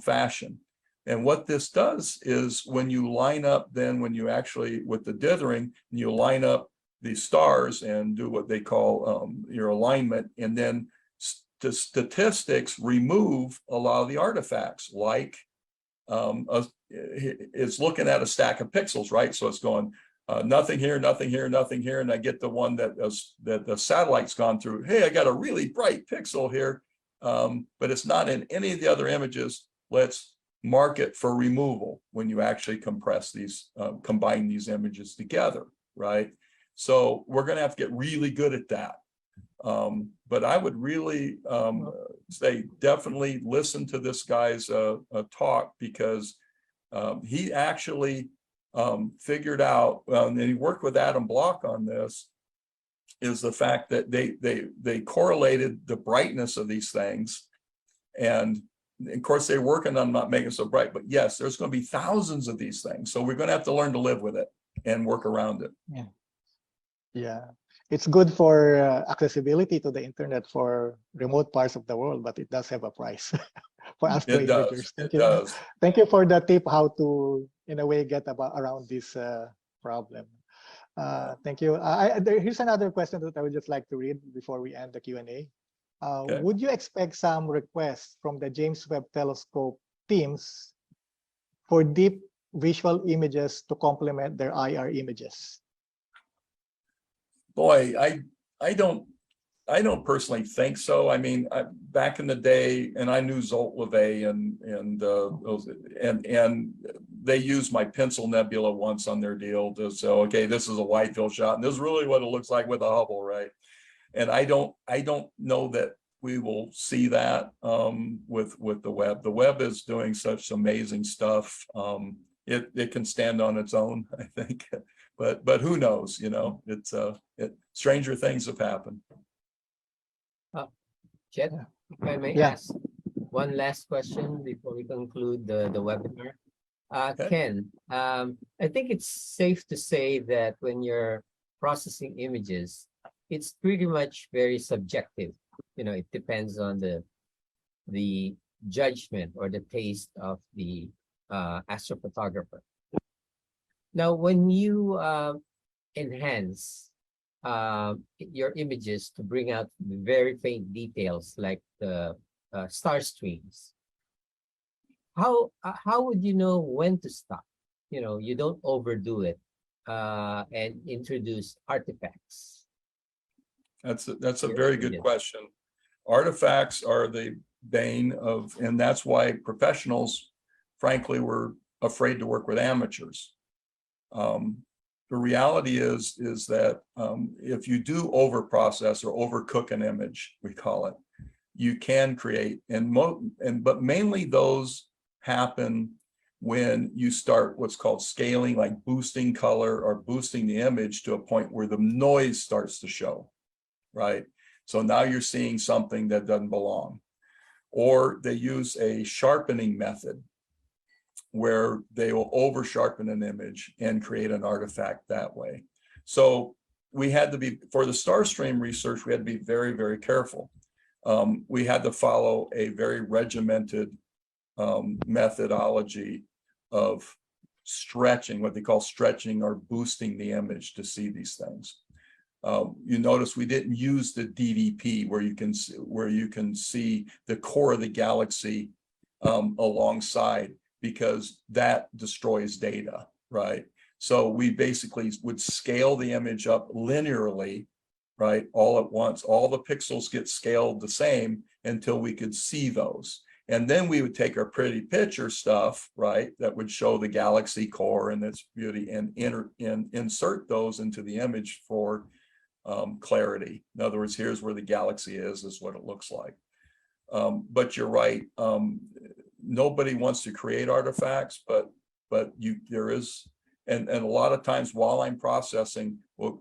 fashion. And what this does is when you line up, then when you actually, with the dithering, you line up the stars and do what they call your alignment, and then the statistics remove a lot of the artifacts, like it's looking at a stack of pixels, right? So it's going nothing here, nothing here, nothing here, and I get the one that the satellite's gone through. Hey, I got a really bright pixel here, but it's not in any of the other images. Let's mark it for removal when you actually compress these, combine these images together, right? So we're going to have to get really good at that. But I would really say definitely listen to this guy's talk, because he actually figured out, and he worked with Adam Block on this, is the fact that they correlated the brightness of these things. And of course, they're working on not making it so bright, but yes, there's going to be thousands of these things. So we're going to have to learn to live with it and work around it. Yeah, it's good for accessibility to the internet for remote parts of the world, but it does have a price for astro imagers. It does. Thank you for the tip how to, in a way, get around this problem. Thank you. Here's another question that I would just like to read before we end the Q&A. Okay. Would you expect some requests from the James Webb Telescope teams for deep visual images to complement their IR images? Boy, I don't personally think so. I mean, back in the day, and I knew Zolt LeVay and they used my pencil nebula once on their deal to say, okay, this is a wide field shot, and this is really what it looks like with a Hubble, right? And I don't know that we will see that with the Webb. The Webb is doing such amazing stuff. It can stand on its own, I think. But who knows? You know, stranger things have happened. Chet, if I may Yeah. ask one last question before we conclude the webinar. Okay. Ken, I think it's safe to say that when you're processing images, it's pretty much very subjective. You know, it depends on the judgment or the taste of the astrophotographer. Now, when you enhance your images to bring out very faint details like the star streams, how would you know when to stop? You know, you don't overdo it and introduce artifacts. That's a very good question. Artifacts are the bane of, and that's why professionals, frankly, were afraid to work with amateurs. The reality is that if you do over process or overcook an image, we call it, you can create, but mainly those happen when you start what's called scaling, like boosting color or boosting the image to a point where the noise starts to show, right? So now you're seeing something that doesn't belong. Or they use a sharpening method where they will over sharpen an image and create an artifact that way. So we had to be, for the Starstream research, we had to be very, very careful. We had to follow a very regimented methodology of stretching, what they call stretching or boosting the image to see these things. You notice we didn't use the DVP where you can see the core of the galaxy alongside, because that destroys data, right? So we basically would scale the image up linearly, right? All at once, all the pixels get scaled the same until we could see those. And then we would take our pretty picture stuff, right, that would show the galaxy core and its beauty, and insert those into the image for clarity. In other words, here's where the galaxy is what it looks like. But you're right. Nobody wants to create artifacts, but there is, and a lot of times while I'm processing, we'll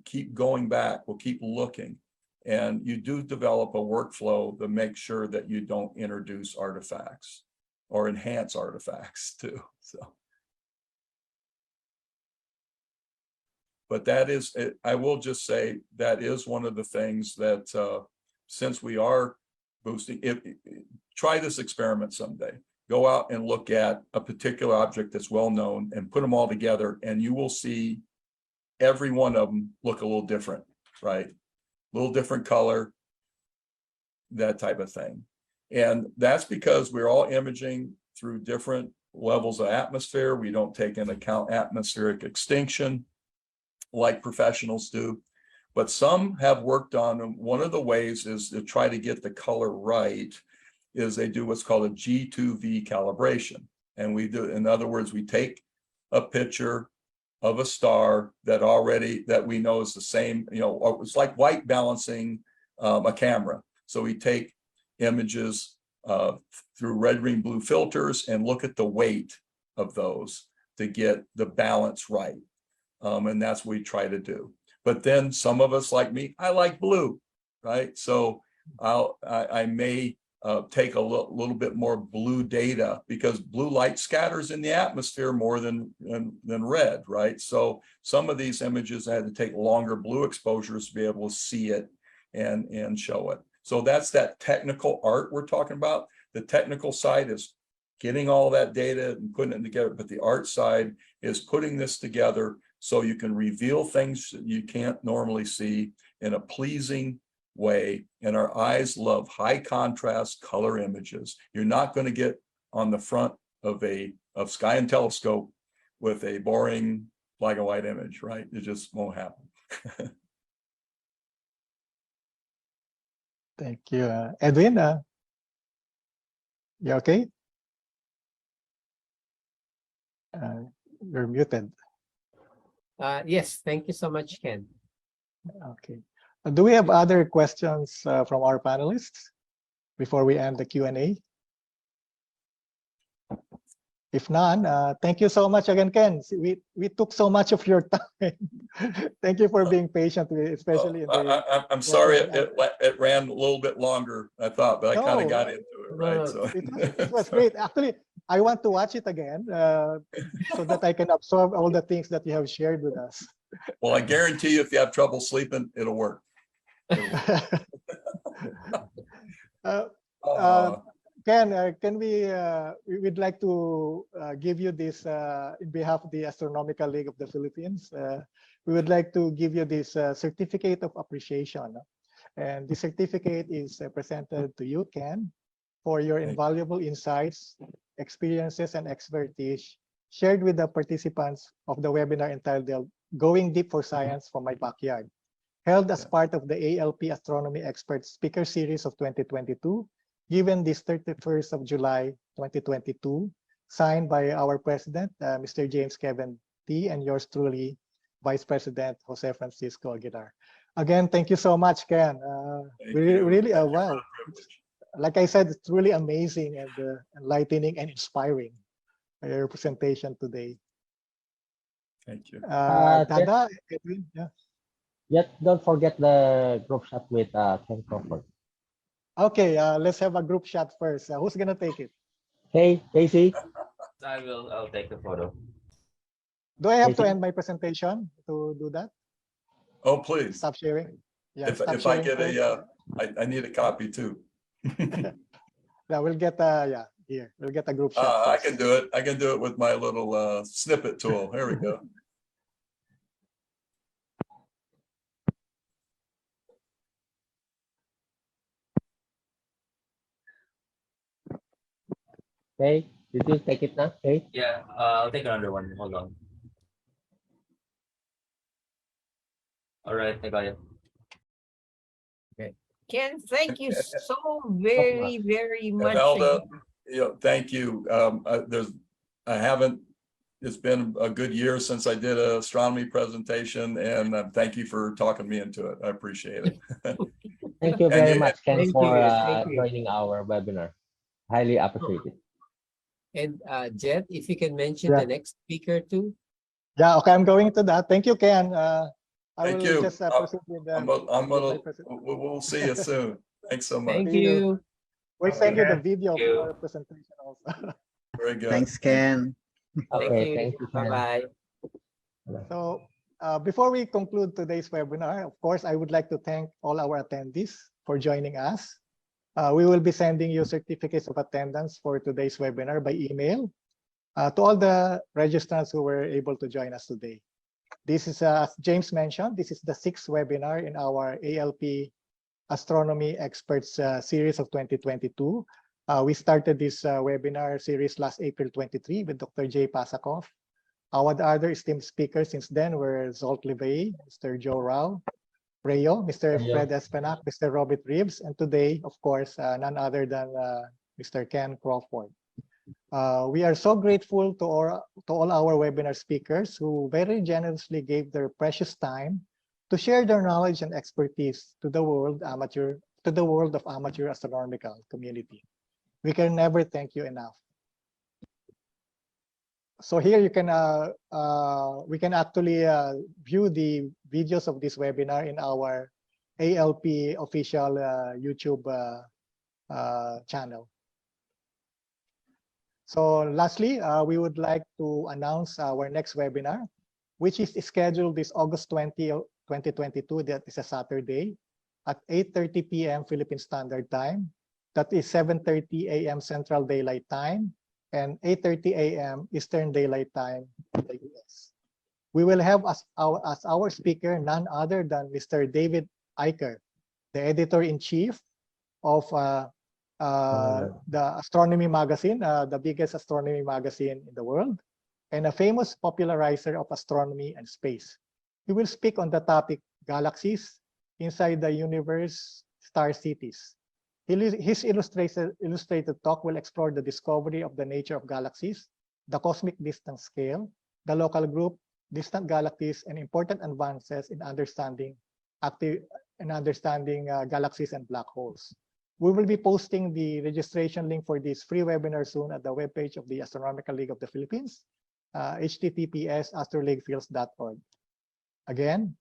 keep going back, we'll keep looking. And you do develop a workflow to make sure that you don't introduce artifacts or enhance artifacts too. So, but that is, I will just say that is one of the things that since we are boosting, try this experiment someday. Go out and look at a particular object that's well known and put them all together, and you will see every one of them look a little different, right? A little different color, that type of thing. And that's because we're all imaging through different levels of atmosphere. We don't take into account atmospheric extinction like professionals do. But some have worked on, one of the ways is to try to get the color right, is they do what's called a G2v calibration. And we do, in other words, we take a picture of a star that we know is the same, it's like white balancing a camera. So we take images through red, green, blue filters and look at the weight of those to get the balance right. And that's what we try to do. But then some of us, like me, I like blue, right? So I may take a little bit more blue data, because blue light scatters in the atmosphere more than red, right? So some of these images I had to take longer blue exposures to be able to see it and show it. So that's that technical art we're talking about. The technical side is getting all that data and putting it together, but the art side is putting this together so you can reveal things that you can't normally see in a pleasing way. And our eyes love high contrast color images. You're not going to get on the front of Sky and Telescope with a boring black and white image, right? It just won't happen. Thank you. Edwin, you okay? You're muted. Yes, thank you so much, Ken. Okay. Do we have other questions from our panelists before we end the Q&A? If none, thank you so much again, Ken. We took so much of your time. Thank you for being patient, especially in the. I'm sorry it ran a little bit longer, I thought, but I kind of got into it, right? No, So It was great. Actually, I want to watch it again so that I can absorb all the things that you have shared with us. Well, I guarantee you, if you have trouble sleeping, it'll work. Ken, we'd like to give you this, in behalf of the Astronomical League of the Philippines, we would like to give you this certificate of appreciation. And the certificate is presented to you, Ken, for your invaluable insights, experiences, and expertise shared with the participants of the webinar entitled Going Deep for Science from My Backyard, held as part of the ALP Astronomy Expert Speaker Series of 2022, given this 31st of July, 2022, signed by our President, Mr. James Kevin T., and yours truly, Vice President Jose Francisco Aguilar. Again, thank you so much, Ken. Wow. like I said, it's really amazing and enlightening and inspiring, your presentation today. Thank you. Dada, Edwin, yeah. Yet don't forget the group shot with Ken Crawford. Okay, let's have a group shot first. Who's gonna take it? Hey, Casey. I'll take the photo. Do I have to Casey? end my presentation to do that? Oh, please. Stop sharing. Yeah, If stop I sharing get first. a, I need a copy too. Yeah, we'll get yeah, here. We'll get a group shot. I first. can do it. I can do it with my little snippet tool. Here we go. Hey, did you take it now? Hey. Yeah, I'll take another one. Hold on. All right, I got it. Ken, thank you so very, very much. Imelda, thank you. I haven't, it's been a good year since I did an astronomy presentation, and thank you for talking me into it. I appreciate it. Thank you And very you- much, Ken, Thank for you, thank you. joining our webinar. Highly appreciated. And Jet, if you can mention Yeah. the next speaker too. Yeah, okay, I'm going to that. Thank you, Ken. I Thank will you. just proceed with I'm with my gonna, presentation. we'll see you soon. Thanks so much. Thank See you. you. We'll send you the video Thank you. for our presentation also. Very good. Thanks, Ken. Okay, thank you, Bye Ken. bye. So before we conclude today's webinar, of course, I would like to thank all our attendees for joining us. We will be sending you certificates of attendance for today's webinar by email to all the registrants who were able to join us today. This is, as James mentioned, this is the 6th webinar in our ALP Astronomy Experts series of 2022. We started this webinar series last April 23 with Dr. Jay Pasakoff. Our other esteemed speakers since then were Zolt Levey, Mr. Joe Rao, Rayo, Mr. Rayo. Fred Espenac, Mr. Robert Reeves, and today, of course, none other than Mr. Ken Crawford. We are so grateful to all our webinar speakers who very generously gave their precious time to share their knowledge and expertise to the world of amateur astronomical community. We can never thank you enough. So here you can we can actually view the videos of this webinar in our ALP official YouTube channel. So lastly, we would like to announce our next webinar, which is scheduled this August 20, 2022. That is a Saturday at 8:30 p.m. Philippine Standard Time. That is 7:30 a.m. Central Daylight Time and 8:30 a.m. Eastern Daylight Time in the US. We will have as our speaker none other than Mr. David Eicher, the editor-in-chief of the Astronomy magazine, the biggest astronomy magazine in the world, and a famous popularizer of astronomy and space. He will speak on the topic Galaxies Inside the Universe, Star Cities. His illustrated talk will explore the discovery of the nature of galaxies, the cosmic distance scale, the local group, distant galaxies, and important advances in understanding galaxies and black holes. We will be posting the registration link for this free webinar soon at the webpage of the Astronomical League of the Philippines, https://astroleaguefields.org. Again,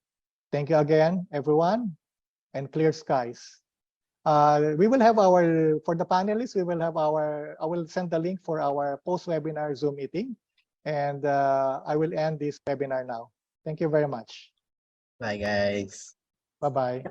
thank you again, everyone, and clear skies. We will have for the panelists, I will send the link for our post-webinar Zoom meeting, and I will end this webinar now. Thank you very much. Bye, guys. Bye-bye.